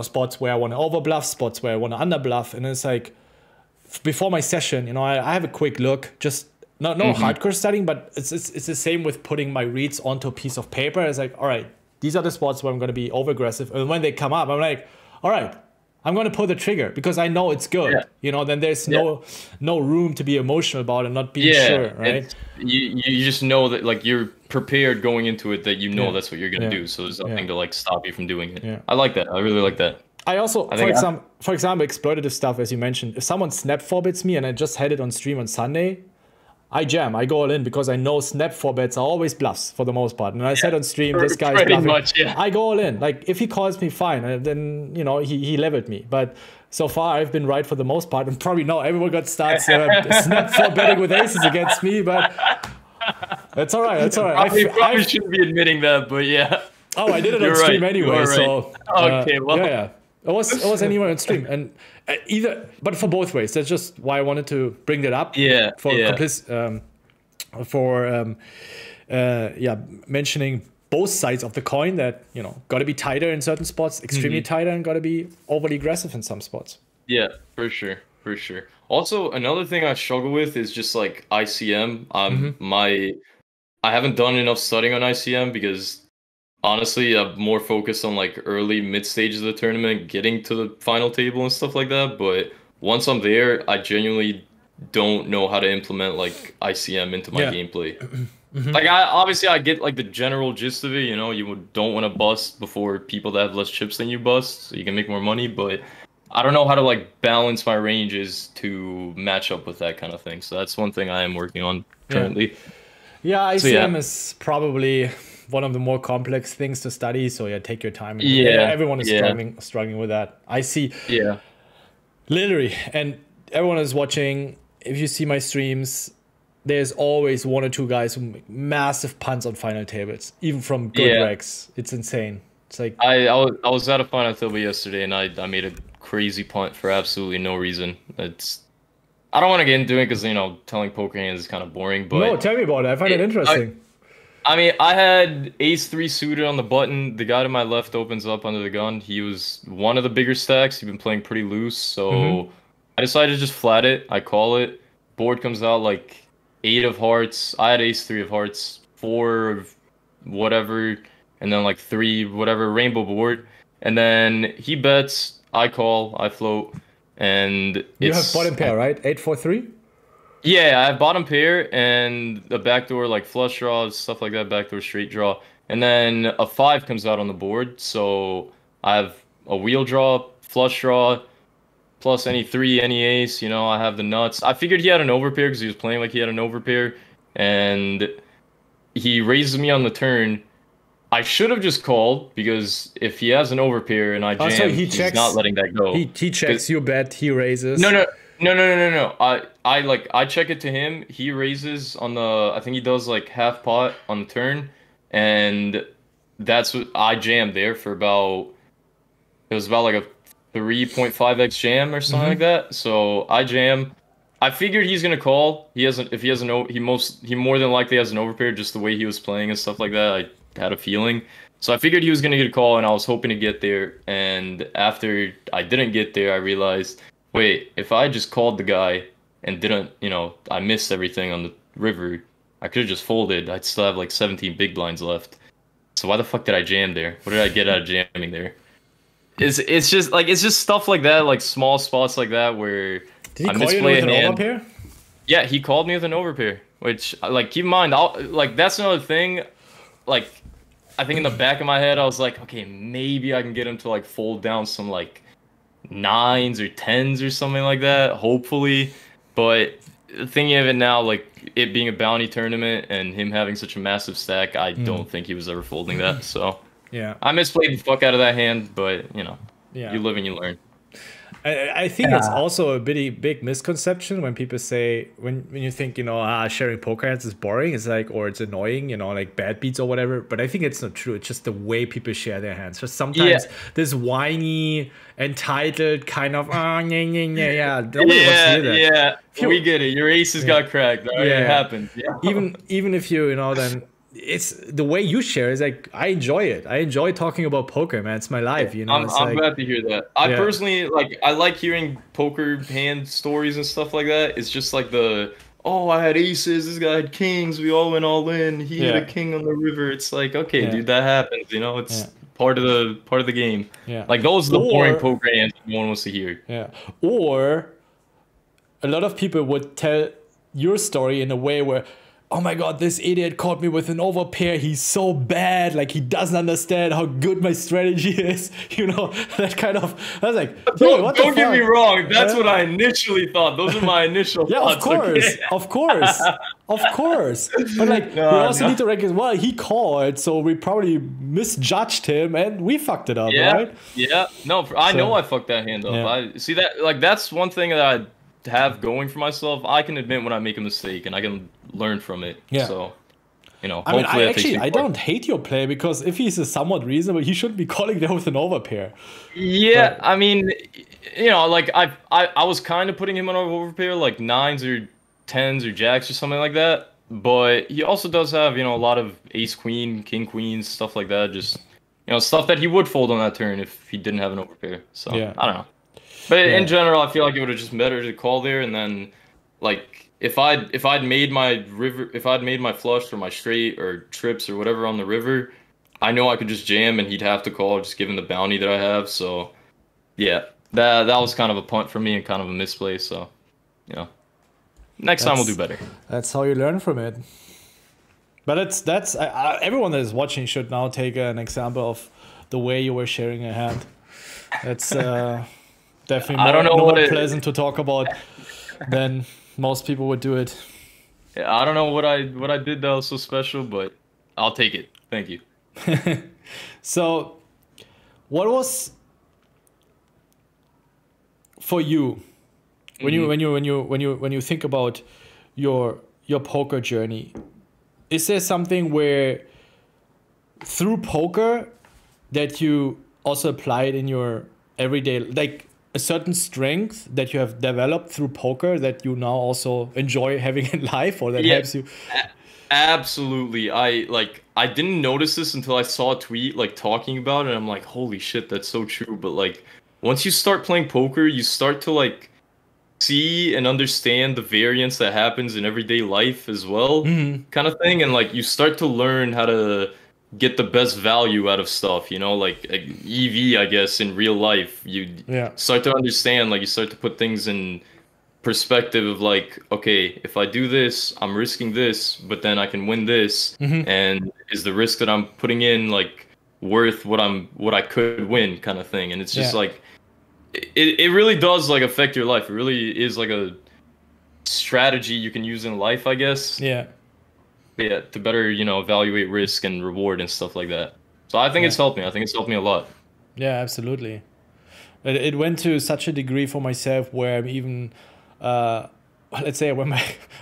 spots where I want to over bluff, spots where I want to under bluff. And it's like, before my session, I have a quick look, just no hardcore studying, but it's the same with putting my reads onto a piece of paper. It's like, all right, these are the spots where I'm going to be over aggressive. And when they come up, I'm like, all right, I'm going to pull the trigger because I know it's good. Then there's no room to be emotional about it, not being sure, right? You just know that like you're prepared going into it, that that's what you're going to do. So there's nothing to like stop you from doing it. Yeah. I like that. I really like that. I also, for example, exploitative stuff, as you mentioned. If someone snap forbits me and I just had it on stream on Sunday, I jam. I go all in because I know snap 4-bets are always bluffs for the most part. And I said on stream, this guy is pretty bluffing. much, yeah. I go all in. Like, if he calls me, fine. And then, you know, he leveled me. But so far, I've been right for the most part. And probably now everyone starts snap 4-betting with aces against me. But that's all right. That's all right. I probably shouldn't be admitting that, but yeah. Oh, I did it on stream anyway. Right. So okay, well, yeah. It was anywhere on stream, and but for both ways. That's just why I wanted to bring that up. Yeah. Mentioning both sides of the coin. That, you know, got to be tighter in certain spots, extremely tighter, and got to be overly aggressive in some spots. Yeah, for sure. Also, another thing I struggle with is just like ICM. I haven't done enough studying on ICM because honestly, I'm more focused on like early, mid stages of the tournament, getting to the final table and stuff like that. But once I'm there, I genuinely don't know how to implement like ICM into my gameplay. Like, I get like the general gist of it. You know, don't want to bust before people that have less chips than you bust, so you can make more money. But I don't know how to like balance my ranges to match up with that kind of thing. So that's one thing I am working on currently. Yeah, ICM is probably one of the more complex things to study. So yeah, take your time. Everyone is struggling with that. I see. Yeah. Literally, and everyone is watching. If you see my streams, there's always one or two guys who make massive punts on final tables, even from good regs. It's insane. It's like I was at a final table yesterday, and I made a crazy punt for absolutely no reason. I don't want to get into it because, you know, telling poker hands is kind of boring. But no, tell me about it. I find it interesting. I mean, I had ace-3 suited on the button. The guy to my left opens up under the gun. He was one of the bigger stacks. He'd been playing pretty loose, so I decided to just flat it. I call it. Board comes out like 8 of hearts. I had ace-3 of hearts, 4 of whatever, and then like 3 whatever rainbow board. And then he bets. I call. I float. And you have bottom pair, right? 8-4-3. Yeah, I have bottom pair and the backdoor like flush draws, stuff like that, backdoor straight draw. And then a 5 comes out on the board. So I have a wheel draw, flush draw, plus any 3, any ace, you know, I have the nuts. I figured he had an overpair because he was playing like he had an overpair. And he raises me on the turn. I should have just called because if he has an overpair and I jam, he's not letting that go. He checks, you bet, he raises. No. I check it to him. He raises on the, I think he does like half pot on the turn, and that's what I jammed there for about. It was about like a 3.5x jam or something like that. So I jam. I figured he's gonna call. He more than likely has an overpair just the way he was playing and stuff like that. I had a feeling. So I figured he was gonna get a call, and I was hoping to get there. And after I didn't get there, I realized, wait, if I just called the guy and didn't, you know, I missed everything on the river, I could have just folded. I'd still have like 17 big blinds left. So why the fuck did I jam there? What did I get out of jamming there? It's just stuff like that, like small spots like that where did he call you with an overpair? Yeah, he called me with an overpair, which, like, keep in mind, that's another thing. Like, I think in the back of my head, I was like, okay, maybe I can get him to like fold down some like 9s or 10s or something like that, hopefully. But thinking of it now, like it being a bounty tournament and him having such a massive stack, I don't think he was ever folding that. So yeah, I misplayed the fuck out of that hand, but you know, you live and you learn. I think it's also a big misconception when people say, when you think, you know, sharing poker hands is boring, it's like, or it's annoying, you know, like bad beats or whatever. But I think it's not true. It's just the way people share their hands. Just sometimes this whiny, entitled kind of, nobody wants to hear that. We get it. Your aces got cracked. Right? It happens. Yeah. Even if you know, then it's the way you share is like, I enjoy it. I enjoy talking about poker, man. It's my life, you know. I'm glad to hear that. I personally I like hearing poker hand stories and stuff like that. It's just like I had aces, this guy had kings, we all went all in, he had a king on the river. It's like, okay, dude, that happens, you know, it's part of the game. Yeah. Like those are the boring poker hands no one wants to hear. Yeah. Or a lot of people would tell your story in a way where, oh my god, this idiot caught me with an overpair. He's so bad. Like, he doesn't understand how good my strategy is. You know, that kind of. I was like, dude, what the fuck? Don't get me wrong. That's what I initially thought. Those are my initial yeah, thoughts. of course, Okay. of course, of course. But like, we also need to recognize, well, he called, so we probably misjudged him and we fucked it up, right? Yeah. No, I know I fucked that hand up. Yeah. I see that. Like, that's one thing that I have going for myself. I can admit when I make a mistake and I can learn from it. Yeah. So, you know, I mean, hopefully I don't hate your play, because if he's a somewhat reasonable, he shouldn't be calling there with an overpair. Yeah, But, I mean, you know, like I was kind of putting him on an overpair, like 9s or 10s or jacks or something like that. But he also does have, you know, a lot of ace queen, king queen, stuff like that. Just, you know, stuff that he would fold on that turn if he didn't have an overpair. So yeah. I don't know. But Yeah. in general, I feel like it would have just better to call there, and then, like, if I'd made my river, if I'd made my flush or my straight or trips or whatever on the river, I know I could just jam and he'd have to call, just given the bounty that I have. So yeah, that was kind of a punt for me and kind of a misplay. So, you know, next time we'll do better. That's how you learn from it. But that's everyone that is watching should now take an example of the way you were sharing a hand. That's definitely more pleasant to talk about than most people would do it. Yeah, I don't know what I did that was so special, but I'll take it. Thank you. So, what was for you when you think about your poker journey? Is there something where through poker that you also applied in your everyday, like a certain strength that you have developed through poker that you now also enjoy having in life, or that helps you? Absolutely. I didn't notice this until I saw a tweet like talking about it, and I'm like, holy shit, that's so true. But like, once you start playing poker, you start to like see and understand the variance that happens in everyday life as well, kind of thing. And like, you start to learn how to get the best value out of stuff, you know, like EV, I guess, in real life. You start to understand, like, you start to put things in perspective of like, okay, if I do this, I'm risking this, but then I can win this. And is the risk that I'm putting in like worth what I could win, kind of thing. And it's just like, it really does like affect your life. It really is like a strategy you can use in life, I guess. Yeah, to better, you know, evaluate risk and reward and stuff like that. So I think it's helped me. I think it's helped me a lot. Yeah, absolutely. It went to such a degree for myself where I'm even, let's say when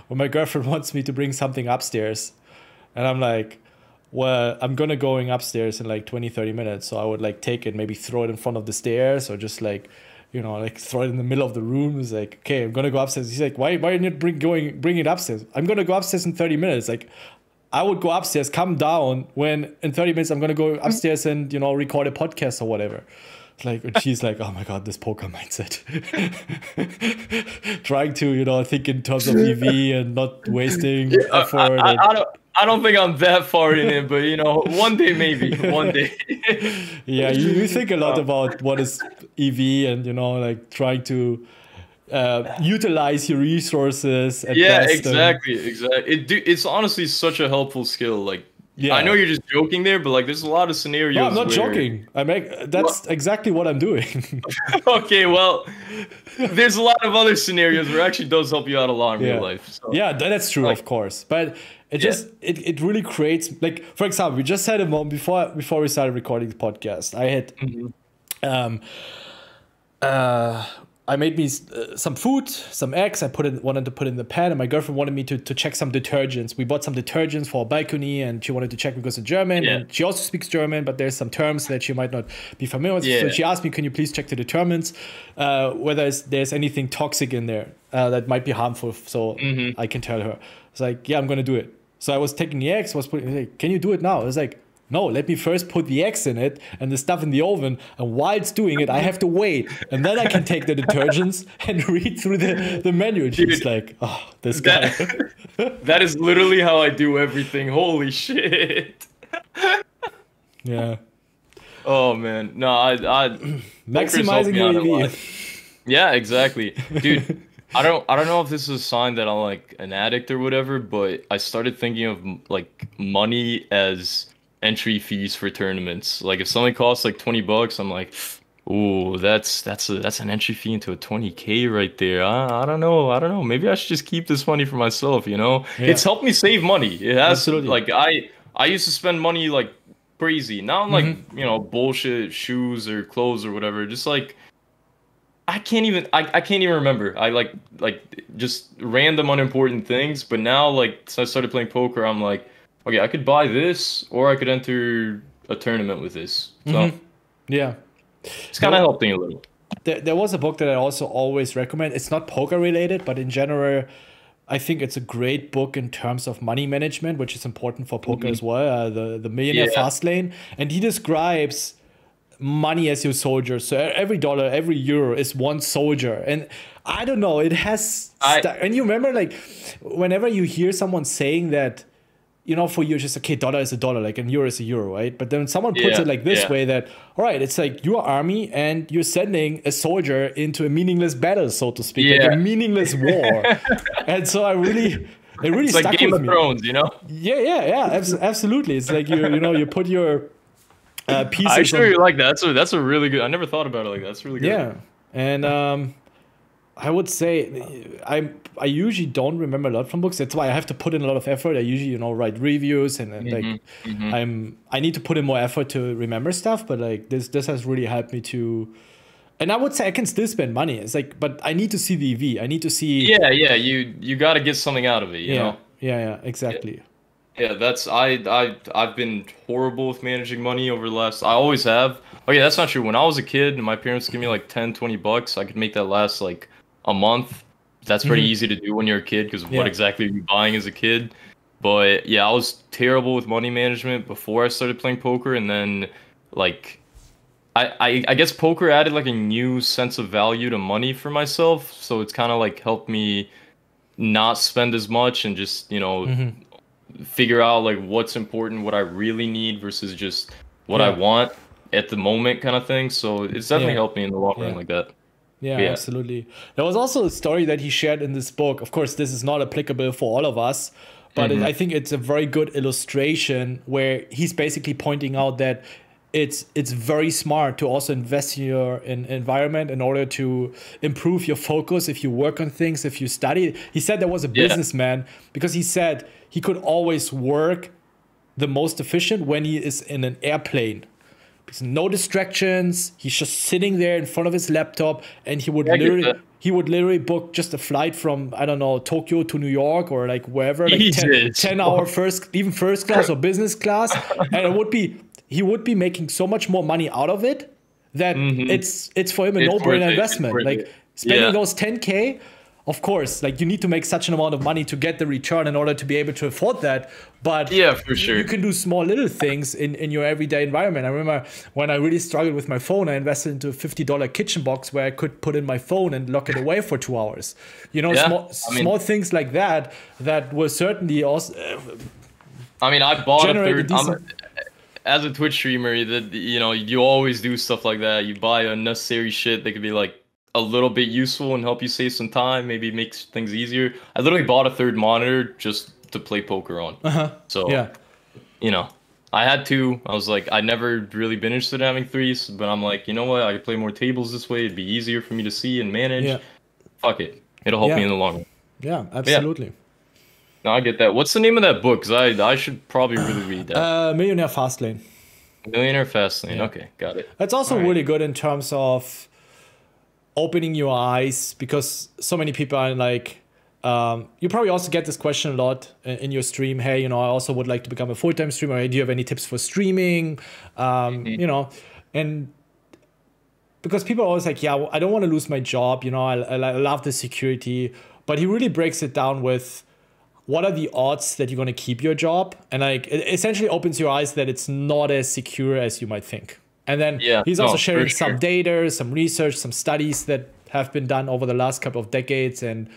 my girlfriend wants me to bring something upstairs, and I'm like, well, I'm gonna going upstairs in like 20-30 minutes, so I would like take it, maybe throw it in front of the stairs, or just like, you know, like throw it in the middle of the room. It's like, okay, I'm gonna go upstairs. He's like, why are you not bring it upstairs? I'm gonna go upstairs in 30 minutes. Like, I would go upstairs, come down when in 30 minutes I'm gonna go upstairs and, you know, record a podcast or whatever. Like, and she's like, oh my god, this poker mindset. Trying to, you know, think in terms of EV and not wasting effort. I don't think I'm that far in it, but, you know, one day maybe, one day. Yeah, you think a lot about what is EV and, you know, like trying to utilize your resources. Exactly. It's honestly such a helpful skill. Like, I know you're just joking there, but like, there's a lot of scenarios. No, I'm not joking. That's exactly what I'm doing. Okay, well, there's a lot of other scenarios where it actually does help you out a lot in real life. So. Yeah, that's true, of course. But it just it really creates, like, for example, we just had a moment before we started recording the podcast. I had I made me some food, some eggs. Wanted to put in the pan, and my girlfriend wanted me to check some detergents. We bought some detergents for our balcony, and she wanted to check because it's German. And she also speaks German, but there's some terms that she might not be familiar with. So she asked me, can you please check the detergents, whether there's anything toxic in there that might be harmful, so I can tell her. It's like, yeah, I'm going to do it. So I was taking the eggs, like, can you do it now? I was like, no, let me first put the eggs in it and the stuff in the oven. And while it's doing it, I have to wait. And then I can take the detergents and read through the menu. And she's like, oh, this guy. That is literally how I do everything. Holy shit. Yeah. Oh, man. No, maximizing your EV. Yeah, exactly. Dude, I don't know if this is a sign that I'm like an addict or whatever, but I started thinking of like money as entry fees for tournaments. Like if something costs like 20 bucks, I'm like, ooh, that's an entry fee into a 20K right there. I don't know. I don't know. Maybe I should just keep this money for myself, you know? Yeah, It's helped me save money. It has absolutely. like I used to spend money like crazy. Not on like, Hmm. you know, bullshit shoes or clothes or whatever. Just like I can't even remember. I like just random unimportant things, but now like since I started playing poker, I'm like, okay, I could buy this or I could enter a tournament with this. So Yeah. it's kind There, of helping a little. there was a book that I also always recommend. It's not poker related, but in general, I think it's a great book in terms of money management, which is important for poker Mhm. as well. The Millionaire Yeah, Fastlane, and he describes money as your soldier. So every dollar, every euro is one soldier. And I don't know, it has I and you remember, like, whenever you hear someone saying that, for you, it's just okay, dollar is a dollar, like an euro is a euro, right? But then someone puts it yeah like this yeah way, that, all right, it's like your army and you're sending a soldier into a meaningless battle, so to speak, like a yeah. meaningless war. And so it really It's like stuck Game with of me. Thrones, you know. Yeah, absolutely. It's like you put your I pieces sure on. you like that. That's a really good. I never thought about it like that. That's really good. Yeah, and I would say I usually don't remember a lot from books. That's why I have to put in a lot of effort. I usually write reviews, and like Hmm. I need to put in more effort to remember stuff. But like this has really helped me to. And I would say I can still spend money. It's like, but I need to see the EV. I need to see. Yeah, yeah. You got to get something out of it, you know. Yeah, Yeah. exactly. Yeah, that's I've been horrible with managing money over the last I always have. Okay, that's not true. When I was a kid and my parents give me like 10, 20 bucks, I could make that last like a month. That's pretty Hmm. easy to do when you're a kid because what Yeah, exactly are you buying as a kid? But yeah, I was terrible with money management before I started playing poker and then like I guess poker added like a new sense of value to money for myself, so it's kind of like helped me not spend as much and just, you know, figure out like what's important, what I really need versus just what I yeah, want at the moment kind of thing. So it's definitely yeah, helped me in the long run yeah. like that. Yeah, But yeah. absolutely. There was also a story that he shared in this book. Of course, this is not applicable for all of us, but Hmm. I think it's a very good illustration where he's basically pointing out that it's very smart to also invest in your environment in order to improve your focus. If you work on things, if you study, he said there was a Yeah. businessman, because he said he could always work the most efficient when he is in an airplane, because no distractions. He's just sitting there in front of his laptop, and Yeah, I get that. he would literally book just a flight from, I don't know, Tokyo to New York, or like wherever, like Jesus. 10 hour first, even first class or business class, and he would be making so much more money out of it that Hmm. it's for him a It's worth no-brainer it. It's investment. worth Like it. spending Yeah. those 10K, of course, like you need to make such an amount of money to get the return in order to be able to afford that. But Yeah, for you sure. can do small little things in your everyday environment. I remember when I really struggled with my phone, I invested into a $50 kitchen box where I could put in my phone and lock it away for 2 hours. Yeah. I mean, Small things like that will certainly also I bought a generate a third. decent. As a Twitch streamer, that you know, you always do stuff like that. You buy unnecessary shit that could be like a little bit useful and help you save some time, maybe makes things easier. I literally bought a third monitor just to play poker on. So, Yeah, you know, I had two. I was like, I'd never really been interested in having threes, but I'm like, you know what? I could play more tables this way. It'd be easier for me to see and manage. yeah, Fuck it. It'll help me yeah, in the long run. yeah, But yeah, absolutely. no, I get that. What's the name of that book? Because I should probably really read that. Millionaire Fastlane. Millionaire Fastlane. Yeah, Okay, got it. it's All also right. really good in terms of opening your eyes, because so many people are like, you probably also get this question a lot in your stream. Hey, I also would like to become a full-time streamer. Hey, do you have any tips for streaming? Mhm. And because people are always like, yeah, well, I don't want to lose my job. I love the security, but he really breaks it down with what are the odds that you're going to keep your job, and like it essentially opens your eyes that it's not as secure as you might think. And then Yeah, he's also no, for sharing some sure. data, some research, some studies that have been done over the last couple of decades, and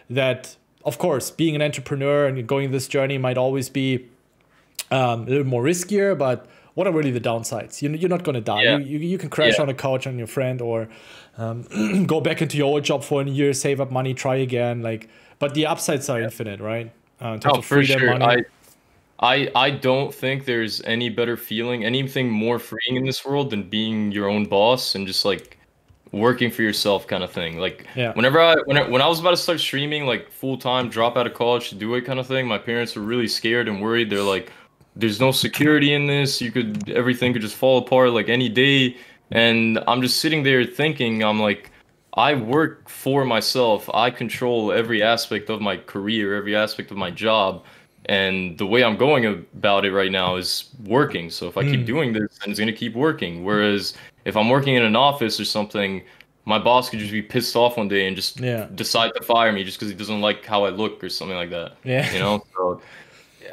that, of course, being an entrepreneur and going this journey might always be a little more riskier, but what are really the downsides? You're not gonna die. Yeah. You can crash Yeah. on a couch on your friend, or go back into your old job for a year, save up money, try again. Like, but the upsides are infinite, right? In terms Oh, of for freedom, sure. money. I don't think there's any better feeling, anything more freeing in this world than being your own boss and just like working for yourself kind of thing. Like Yeah. when I was about to start streaming like full time, drop out of college to do it kind of thing, my parents were really scared and worried. They're like, "There's no security in this. Everything could just fall apart like any day." And I'm just sitting there thinking, I'm like, I work for myself. I control every aspect of my career, every aspect of my job. And the way I'm going about it right now is working. So if I keep Mm. doing this, then it's going to keep working. Whereas if I'm working in an office or something, my boss could just be pissed off one day and just Yeah. decide to fire me just because he doesn't like how I look or something like that. Yeah. You know? So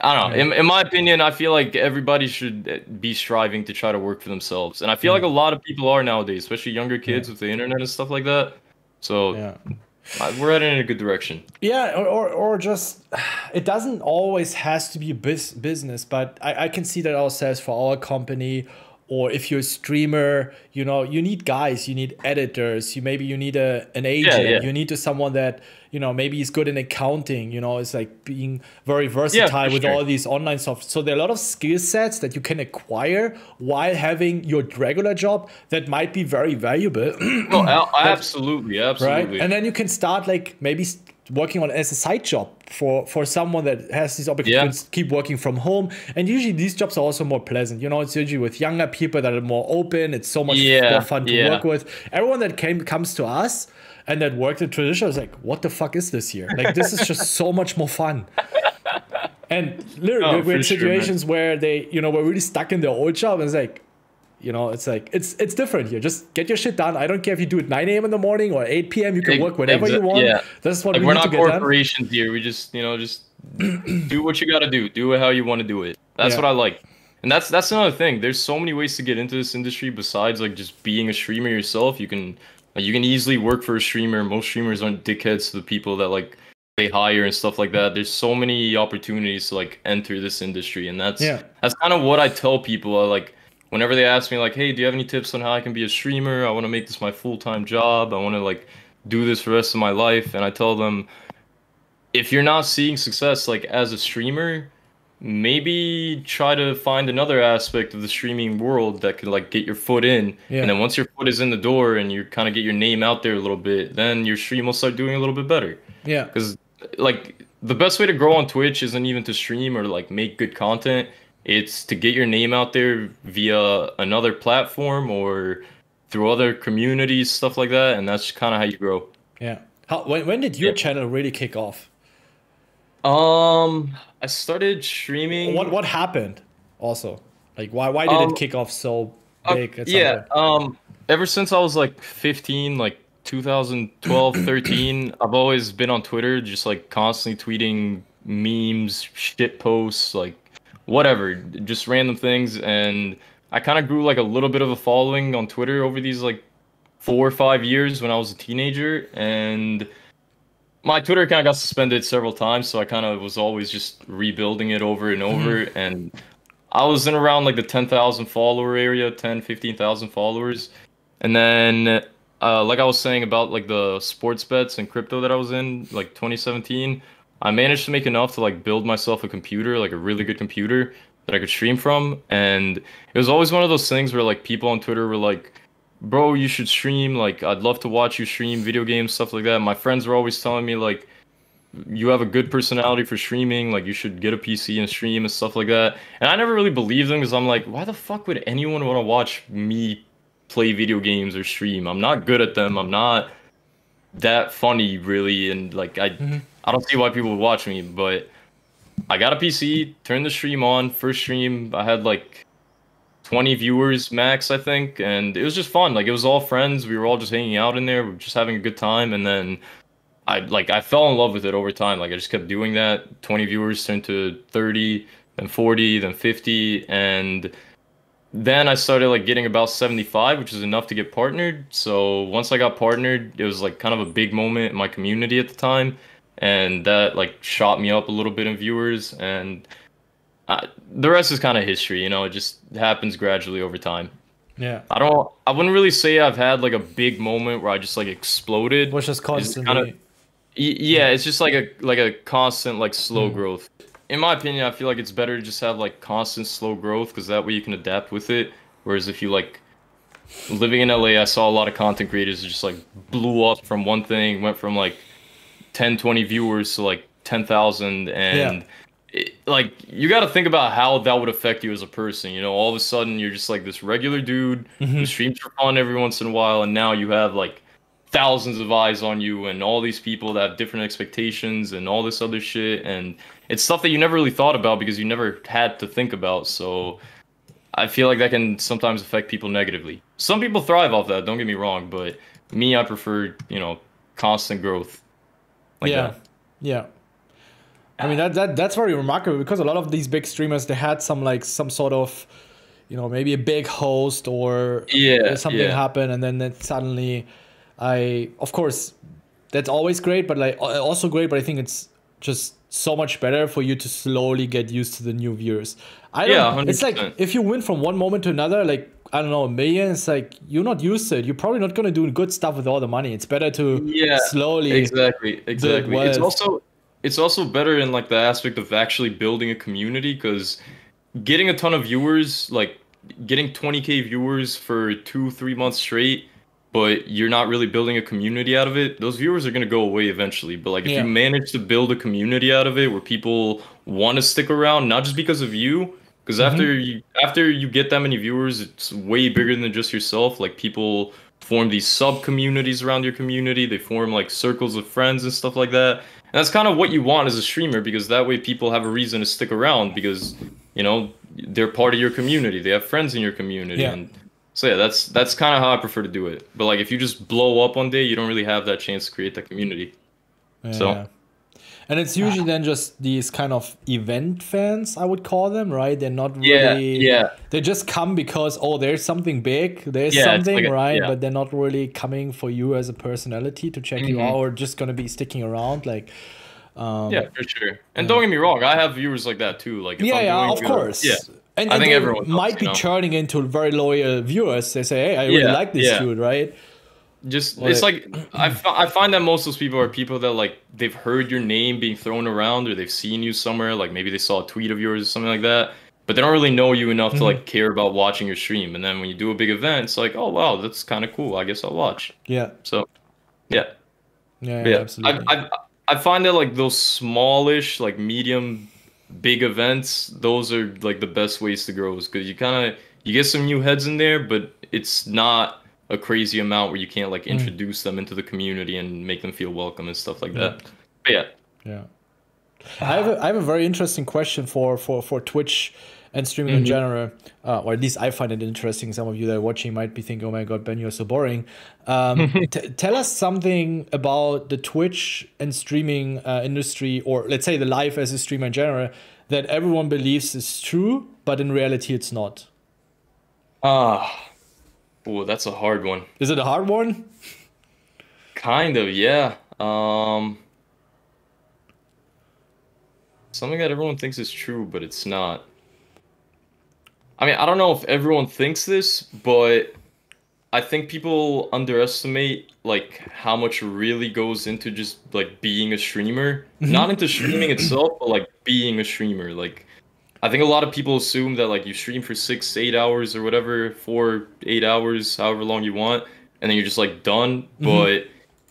I don't know. Yeah. In my opinion, I feel like everybody should be striving to try to work for themselves. And I feel like Yeah. a lot of people are nowadays, especially younger Yeah. kids with the internet and stuff like that. So Yeah. we're heading in a good direction. Yeah, or just it doesn't always has to be a business, but I can see that ourselves for our company, or if you're a streamer, you need guys, you need editors, you need an Yeah, agent, yeah. you need to someone that maybe is good in accounting, it's like being very Yeah, versatile for with sure. all these online stuff. So there are a lot of skill sets that you can acquire while having your regular job that might be very valuable. No, But absolutely, right, absolutely. and then you can start like maybe working on it as a side job for someone that has this Yeah, opportunity to keep working from home. And usually these jobs are also more pleasant, it's usually with younger people that are more open. It's so much more yeah, fun to work yeah. with. Everyone that comes to us and that worked in traditional is like, what the fuck is this here? Like, this is just so much more fun. And literally No, we for had sure, man. situations where they were really stuck in their old job, and it's like, it's like it's different here. Just get your shit done. I don't care if you do it 9 a.m. in the morning or 8 p.m. You can work whenever you want. Yeah. This is what Like we we're need to not get done. corporations here. We just do what you got to do. Do it how you want to do it. That's Yeah. what I like. And that's another thing. There's so many ways to get into this industry besides like just being a streamer yourself. You can easily work for a streamer. Most streamers aren't dickheads to the people that like they hire and stuff like that. There's so many opportunities to like enter this industry, and Yeah. that's kind of what I tell people. Like whenever they ask me like, "Hey, do you have any tips on how I can be a streamer? I want to make this my full-time job. I want to like do this for the rest of my life." And I tell them, if you're not seeing success like as a streamer, maybe try to find another aspect of the streaming world that could like get your foot in. And Yeah. then once your foot is in the door and you kind of get your name out there a little bit, then your stream will start doing a little bit better. Yeah. Because like the best way to grow on Twitch isn't even to stream or like make good content. It's to get your name out there via another platform or through other communities, stuff like that. And that's kind of how you grow. Yeah. When did your Yeah. channel really kick off? I started streaming. What happened? Also, like why did it Um, kick off so big at some yeah. point? Ever since I was like 15, like 2012, 13, I've always been on Twitter, just like constantly tweeting memes, shit posts, like whatever, just random things. And I kind of grew like a little bit of a following on Twitter over these like 4 or 5 years when I was a teenager. And my Twitter account got suspended several times, so I kind of was always just rebuilding it over and over. And I was in around like the 10,000 follower area, 10, 15,000 followers. And then, like I was saying about like the sports bets and crypto that I was in, like 2017, I managed to make enough to like build myself a computer, like a really good computer that I could stream from. And it was always one of those things where like people on Twitter were like, bro, you should stream. Like, I'd love to watch you stream video games, stuff like that. My friends were always telling me like, you have a good personality for streaming. Like, you should get a PC and stream and stuff like that. And I never really believed them because I'm like, why the fuck would anyone want to watch me play video games or stream? I'm not good at them. I'm not that funny, really. And like, I don't see why people would watch me. But I got a PC, turned the stream on. First stream, I had like 20 viewers max, I think, and it was just fun. Like it was all friends. We were all just hanging out in there, we were just having a good time. And then I fell in love with it over time. Like I just kept doing that. 20 viewers turned to 30, then 40, then 50, and then I started like getting about 75, which is enough to get partnered. So once I got partnered, it was like kind of a big moment in my community at the time, and that like shot me up a little bit in viewers. And The rest is kind of history, you know. It just happens gradually over time. Yeah. I wouldn't really say I've had like a big moment where I just like exploded. Was just It's just kind of constantly. yeah, Yeah. it's just like a constant like slow Mm. growth. In my opinion, I feel like it's better to just have like constant slow growth because that way you can adapt with it. Whereas if you like living in LA, I saw a lot of content creators that just like blew up from one thing, went from like 10, 20 viewers to like 10,000 Yeah. and like you got to think about how that would affect you as a person. You know, all of a sudden you're just like this regular dude who Hmm. streams for fun every once in a while, and now you have like thousands of eyes on you and all these people that have different expectations and all this other shit. And it's stuff that you never really thought about because you never had to think about. So I feel like that can sometimes affect people negatively. Some people thrive off that, don't get me wrong, but me, I prefer, you know, constant growth like Yeah. that. Yeah. I mean that's very remarkable because a lot of these big streamers they had some sort of maybe a big host or Yeah, something yeah. happen and then it suddenly I of course that's always great but like also great but I think it's just so much better for you to slowly get used to the new viewers. I Yeah, don't It's like 100%. if you win from one moment to another like I don't know a million it's like you're not used to it. You're probably not going to do good stuff with all the money. It's better to Yeah, slowly exactly, build exactly. wealth. It's also better in like the aspect of actually building a community because getting a ton of viewers, like getting 20K viewers for 2, 3 months straight, but you're not really building a community out of it, those viewers are gonna go away eventually. But like if you Yeah. manage to build a community out of it where people want to stick around, not just because of you, because Hmm. after you get that many viewers, it's way bigger than just yourself. Like people form these sub communities around your community. They form like circles of friends and stuff like that. And that's kind of what you want as a streamer because that way people have a reason to stick around because you know they're part of your community. They have friends in your community, Yeah. and so yeah, that's kind of how I prefer to do it. But like if you just blow up one day, you don't really have that chance to create that community. So Yeah. And it's usually then just these kind of event fans, I would call them, right? They're not yeah, really, yeah, they just come because, oh, there's something big, there's yeah. It's like something, a right? yeah, But they're not really coming for you as a personality to check you out hmm or just going to be sticking around. Like, yeah, um, for sure. And yeah. don't get me wrong, I have viewers like that too. Like if Yeah, I'm yeah, doing, of yeah, course. I And think they everyone does, might you be know. turning into very loyal viewers. They say, hey, I really Yeah, like this yeah. dude, right? Just Or it's they, like I find that most of those people are people that like they've heard your name being thrown around or they've seen you somewhere, like maybe they saw a tweet of yours or something like that, but they don't really know you enough to Mhm. like care about watching your stream. And then when you do a big event, it's like, oh wow, that's kind of cool. I guess I'll watch. Yeah, So yeah, yeah, but yeah, yeah. absolutely. I find that like those smallish, like medium, big events, those are like the best ways to grow, is because you get some new heads in there, but it's not a crazy amount where you can't like Mm, introduce them into the community and make them feel welcome and stuff like yeah, that. But yeah. yeah. I have a very interesting question for Twitch and streaming in Mhm. general, or at least I find it interesting. Some of you that are watching might be thinking, "Oh my God, Ben, you're so boring." Tell us something about the Twitch and streaming industry, or let's say the life as a streamer in general, that everyone believes is true, but in reality it's not. Ah, oh, that's a hard one. Is it a hard one? Kind of, yeah. Something that everyone thinks is true, but it's not. I mean, I don't know if everyone thinks this, but I think people underestimate like how much really goes into just like being a streamer. Not into streaming itself, but like being a streamer. Like I think a lot of people assume that like you stream for 6, 8 hours or whatever, 4, 8 hours, however long you want, and then you're just like done. Hmm. But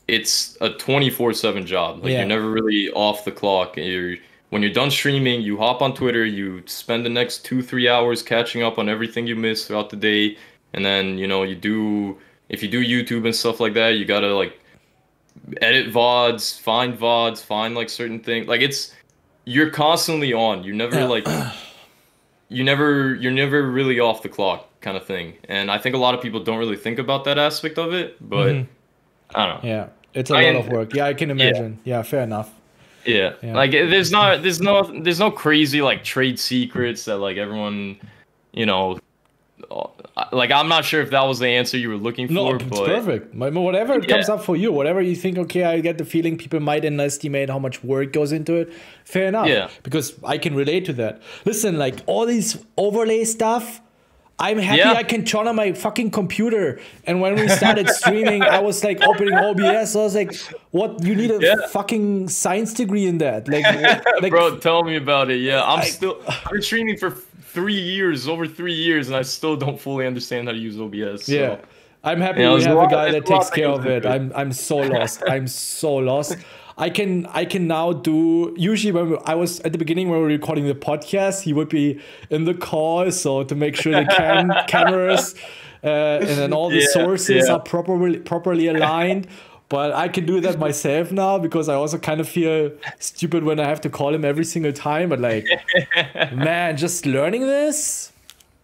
it's a 24/7 job. Like you're Yeah. never really off the clock. You're when you're done streaming, you hop on Twitter, you spend the next 2, 3 hours catching up on everything you missed throughout the day, and then you know you do if you do YouTube and stuff like that, you gotta like edit VODs, find like certain things. Like it's you're constantly on. You never Yeah. like you're never really off the clock kind of thing. And I think a lot of people don't really think about that aspect of it, Hmm. but I don't know. Yeah. It's a I lot of mean, work. Yeah, I can yeah, imagine. Yeah, fair enough. yeah. Yeah. Like there's no crazy like trade secrets that like everyone, you know, like I'm not sure if that was the answer you were looking No, for, it's but perfect. Whatever yeah, comes up for you, whatever you think, okay, I get the feeling people might underestimate how much work goes into it. Fair enough, yeah, because I can relate to that. Listen, like all these overlay stuff, I'm happy yeah. I can turn on my fucking computer. And when we started streaming, I was like opening OBS. I was like, what? You need a Yeah. fucking science degree in that? Like, Bro, tell me about it. Yeah, I, I've been streaming for 3 years, over 3 years, and I still don't fully understand how to use OBS. yeah. So, I'm you happy know, we have a guy there's that a lot takes that care goes of into it. it. I'm so lost. I'm so lost. I can now do, usually when I was at the beginning when we were recording the podcast, he would be in the call, so to make sure the cameras and then all the Yeah, sources yeah. are properly aligned. But I can do that myself now because I also kind of feel stupid when I have to call him every single time. But like, man, just learning this.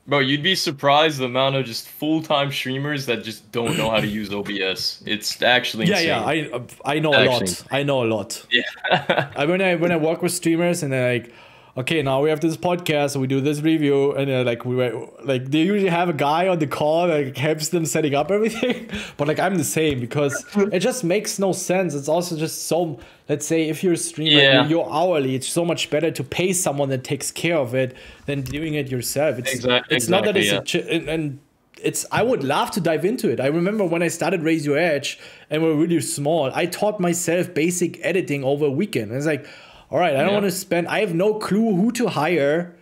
Bro, you'd be surprised the amount of just full-time streamers that just don't know how to use OBS. It's actually Yeah, insane. I know a Actually lot. I know a lot. insane. When I work with streamers and they're like, okay, now we have this podcast, so we do this review, and like we were like they usually have a guy on the call that like, helps them setting up everything. But like I'm the same because it just makes no sense. It's also just so. Let's say if you're a streamer, Yeah, you're hourly. It's so much better to pay someone that takes care of it than doing it yourself. It's not that exactly, it's yeah. and it's I would love to dive into it. I remember when I started Raise Your Edge and we're really small, I taught myself basic editing over a weekend. And it's like, all right, I don't Yeah. want to spend, I have no clue who to hire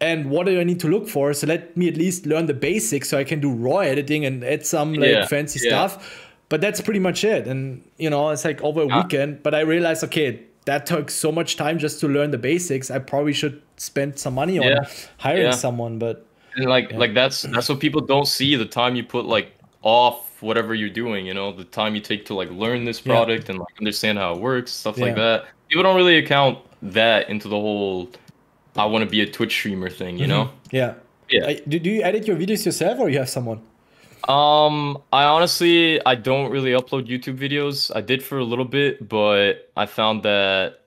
and what do I need to look for. So let me at least learn the basics so I can do raw editing and add some like Yeah, fancy yeah. stuff. But that's pretty much it. And you know, it's like over a Uh, weekend, but I realized, okay, that took so much time just to learn the basics. I probably should spend some money on yeah, hiring yeah. someone, but And like yeah. like that's what people don't see, the time you put like off whatever you're doing, you know, the time you take to like learn this Yeah. product and like understand how it works, stuff like Yeah. that. People don't really account that into the whole I want to be a Twitch streamer thing, you know? Yeah. Yeah. Do you edit your videos yourself or you have someone? I honestly I don't really upload YouTube videos. I did for a little bit, but I found that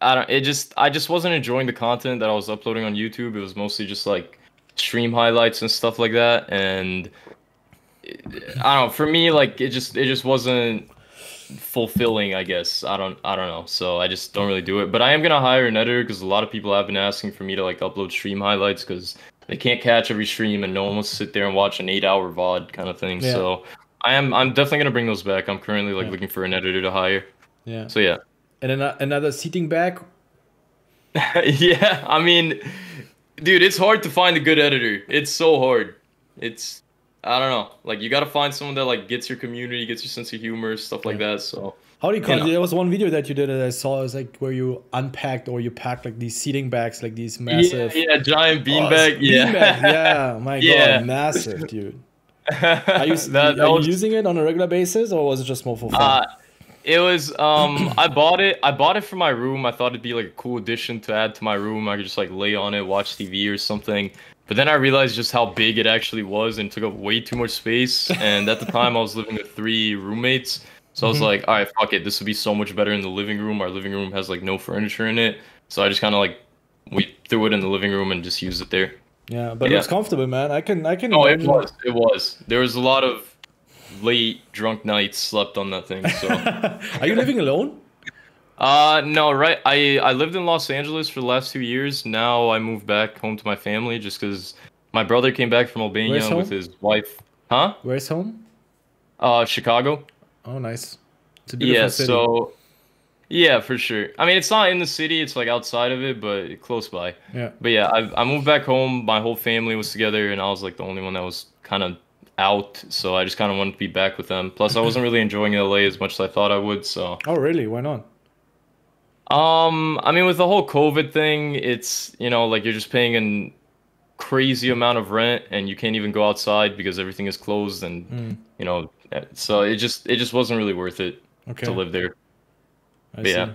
I just wasn't enjoying the content that I was uploading on YouTube. It was mostly just like stream highlights and stuff like that, and I don't know, for me like it just wasn't fulfilling, I guess. I don't know. So I just don't really do it. But I am gonna hire an editor because a lot of people have been asking for me to like upload stream highlights because they can't catch every stream and no one wants to sit there and watch an 8 hour VOD kind of thing. Yeah. So I'm definitely gonna bring those back. I'm currently like Yeah. looking for an editor to hire. Yeah. So yeah. And then another seating bag. Yeah, I mean, dude, it's hard to find a good editor. It's so hard. It's I don't know. Like you gotta find someone that like gets your community, gets your sense of humor, stuff like Yeah. that. So How do you call you it? know. There was one video that you did that I saw. It was like where you unpacked or you packed like these seating bags, like these Yeah, massive. yeah, giant Oh, it's beanbag. Yeah. beanbag. Yeah. My Yeah. God, massive, dude. That Are you was using it on a regular basis or was it just more for fun? uh it was I bought it for my room. I thought it'd be like a cool addition to add to my room. I could just like lay on it, watch TV or something. But then I realized just how big it actually was and took up way too much space. And at the time I was living with 3 roommates. So I was like, all right, fuck it. This would be so much better in the living room. Our living room has like no furniture in it. So I just kind of like we threw it in the living room and just used it there. Yeah, but it Yeah. looks comfortable, man. I can Oh, it imagine. was. It was. There was a lot of late drunk nights slept on that thing. So, Are you living alone? no, right. I lived in Los Angeles for the last 2 years. Now I moved back home to my family just because my brother came back from Where's Albania home? with his wife. Huh? Where's home? Chicago. Oh, nice. It's a beautiful Yeah. city. So, yeah, for sure. I mean, it's not in the city. It's like outside of it, but close by. Yeah. But yeah, I moved back home. My whole family was together, and I was like the only one that was kind of out. So I just kind of wanted to be back with them. Plus, I wasn't really enjoying LA as much as I thought I would. So, Oh, really? Why not? I mean, with the whole COVID thing, it's like you're just paying an crazy amount of rent, and you can't even go outside because everything is closed, and so it just wasn't really worth it Okay. to live there. I But see. yeah.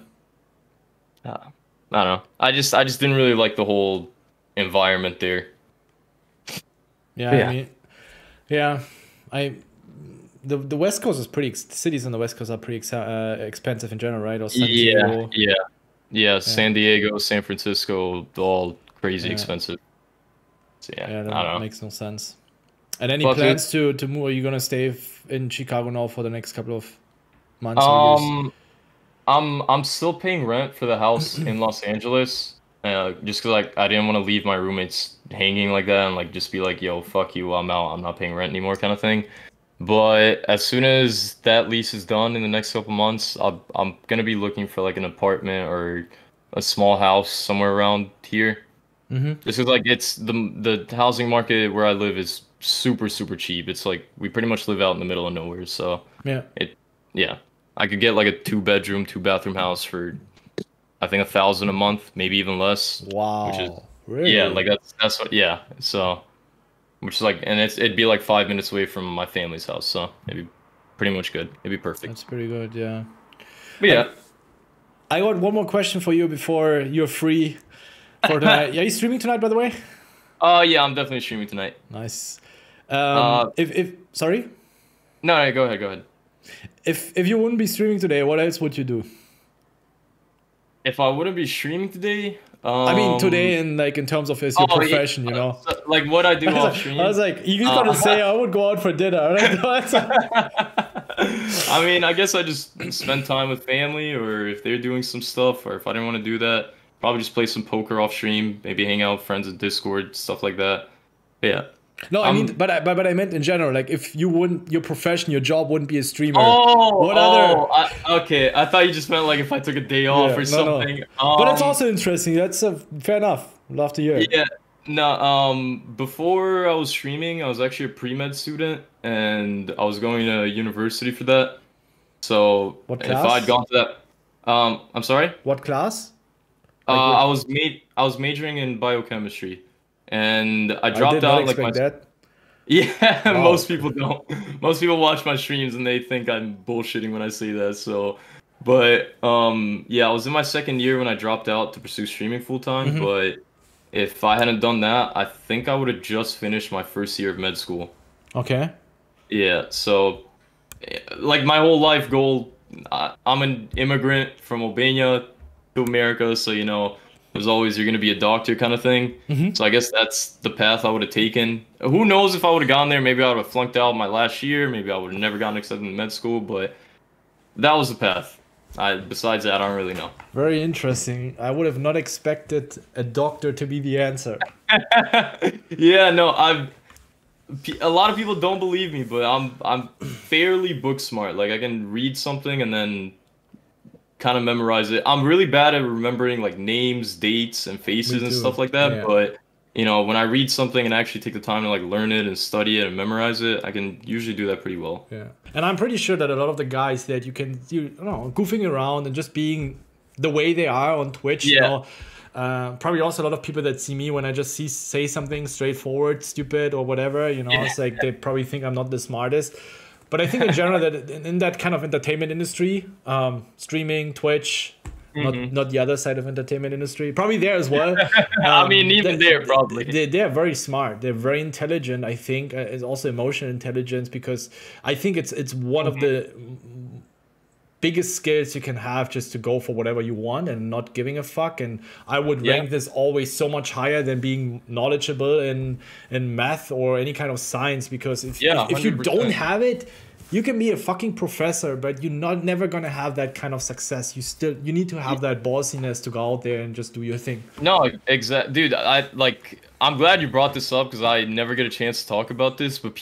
I don't know. I just didn't really like the whole environment there. Yeah, Yeah. I mean, yeah, I the West Coast is pretty. Cities on the West Coast are pretty expensive in general, right? Or San Yeah, Diego. yeah. San Diego, San Francisco, all crazy Yeah. expensive. So yeah, Yeah, I that don't know. makes no sense. And any But dude, plans to move? Are you gonna stay in Chicago now for the next couple of months or years? um, I'm still paying rent for the house in Los Angeles. Just 'cause like I didn't want to leave my roommates hanging like that and like just be like, yo, fuck you, I'm out. I'm not paying rent anymore kind of thing. But as soon as that lease is done in the next couple months, I'm gonna be looking for like an apartment or a small house somewhere around here. Mm-hmm. Just 'cause like it's the housing market where I live is super cheap. It's like we pretty much live out in the middle of nowhere, so Yeah. it yeah. I could get like a 2 bedroom, 2 bathroom house for I think 1,000 a month, maybe even less, which is Wow. yeah, Really? like that's what yeah. So which is like and it'd be like 5 minutes away from my family's house, so it'd be pretty much good. It'd be perfect. That's pretty good. Yeah. But Like, yeah. I got one more question for you before you're free for tonight. Are you streaming tonight, by the way? Yeah, I'm definitely streaming tonight. Nice. Uh If sorry, no, go ahead, go ahead. if you wouldn't be streaming today, what else would you do? If I wouldn't be streaming today, I mean, today in like in terms of as your oh yeah, profession, you know. so, like what I do off I stream. was like, you just gotta say I would go out for dinner. Right? I mean, I guess I just spend time with family, or if they're doing some stuff, or if I didn't want to do that, probably just play some poker off stream, maybe hang out with friends in Discord, stuff like that. But yeah. No, I mean, I'm but I meant in general. Like, if you wouldn't, your profession, your job wouldn't be a streamer. oh, What other? okay. I thought you just meant like if I took a day off Yeah, or no. something. But that's also interesting. That's fair enough. Love to hear. Yeah, no, before I was streaming, I was actually a pre-med student and I was going to university for that. So What if I'd class? gone to that, I'm sorry. What class? Like, what? I was majoring in biochemistry, and I I did dropped not out like my expect that. yeah. Wow. Most people don't. Most people watch my streams and they think I'm bullshitting when I say that. So, but yeah, I was in my second year when I dropped out to pursue streaming full time. Hmm. But if I hadn't done that, I think I would have just finished my first year of med school. Okay. Yeah, so like my whole life goal, I'm an immigrant from Albania to America, so you know, there's always you're gonna be a doctor kind of thing. Hmm. So I guess that's the path I would have taken. Who knows if I would have gone there? Maybe I would have flunked out my last year. Maybe I would have never gotten accepted in med school. But that was the path. Besides that, I don't really know. Very interesting. I would have not expected a doctor to be the answer. Yeah, no, a lot of people don't believe me, but I'm fairly book smart. Like I can read something and then kind of memorize it. I'm really bad at remembering like names, dates, and Me faces and too. stuff like that. Yeah. But you know, when I read something and actually take the time to like learn it and study it and memorize it, I can usually do that pretty well. Yeah. And I'm pretty sure that a lot of the guys that you know, goofing around and just being the way they are on Twitch, you Yeah. know, probably also a lot of people that see me when I just say something straightforward, stupid or whatever, you know, Yeah. it's like they probably think I'm not the smartest. But I think in general that in that kind of entertainment industry, streaming, Twitch, not the other side of entertainment industry, probably there as well. I mean, even there, probably. They're very smart. They're very intelligent. I think it's also emotional intelligence because I think it's one of the biggest skills you can have just to go for whatever you want and not giving a fuck. And I would Yeah. rank this always so much higher than being knowledgeable in math or any kind of science, because Yeah, if you don't 100%. have it, you can be a fucking professor, but you're not never gonna have that kind of success. You need to have that ballsiness to go out there and just do your thing. No, exact, dude. I'm glad you brought this up because I never get a chance to talk about this. But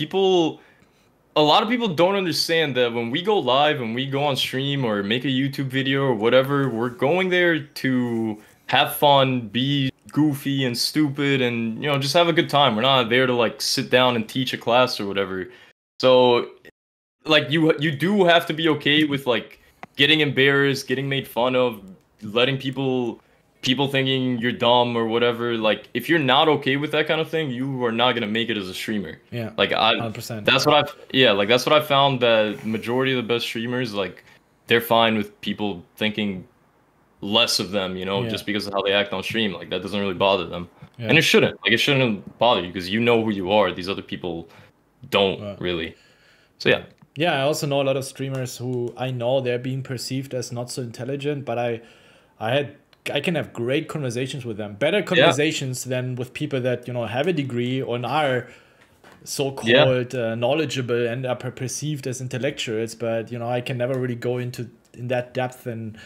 a lot of people don't understand that when we go live and we go on stream or make a YouTube video or whatever, we're going there to have fun, be goofy and stupid, and you know, just have a good time. We're not there to like sit down and teach a class or whatever. So like you do have to be okay with like getting embarrassed, getting made fun of, letting people thinking you're dumb or whatever. Like if you're not okay with that kind of thing, you are not gonna make it as a streamer. Yeah, Like I 100%. that's what I've yeah, like that's what I found, that majority of the best streamers, like they're fine with people thinking less of them, you know, Yeah. just because of how they act on stream. Like that doesn't really bother them. Yeah. And it shouldn't. Like it shouldn't bother you because you know who you are. These other people don't Right. really. So yeah. Yeah, I also know a lot of streamers who I know they're being perceived as not so intelligent, but I can have great conversations with them. Better conversations than with people that, you know, have a degree or are so-called knowledgeable and are perceived as intellectuals, but you know, I can never really go into in that depth. And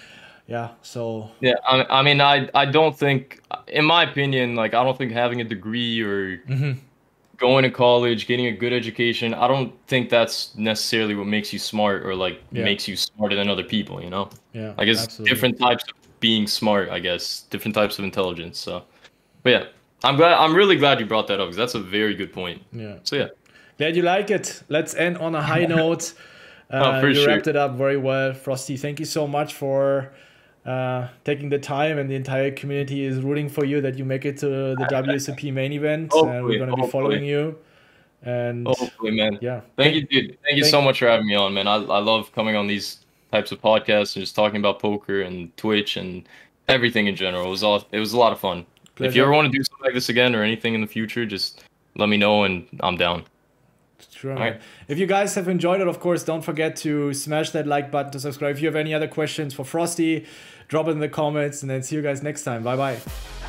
yeah, so Yeah, I mean, I don't think, in my opinion, like I don't think having a degree or going to college, getting a good education, I don't think that's necessarily what makes you smart or like yeah, makes you smarter than other people, you know? yeah, Like it's absolutely. different types of being smart, I guess, different types of intelligence. So, but yeah, I'm really glad you brought that up because that's a very good point. Yeah. So yeah, Glad you like it. Let's end on a high note. oh, for You sure. wrapped it up very well, Frosty. Thank you so much for taking the time, and the entire community is rooting for you that you make it to the WSOP main event. And we're Hopefully, going to be following hopefully, you. And hopefully, man. yeah, Thank you, dude. Thank you so thank much for having me on, man. I love coming on these types of podcasts and just talking about poker and Twitch and everything in general. It was a lot of fun. If you ever pleasure. want to do something like this again or anything in the future, just let me know and I'm down. Sure, All man. right. If you guys have enjoyed it, of course, don't forget to smash that like button to subscribe. If you have any other questions for Frosty, drop it in the comments, and then see you guys next time. Bye bye.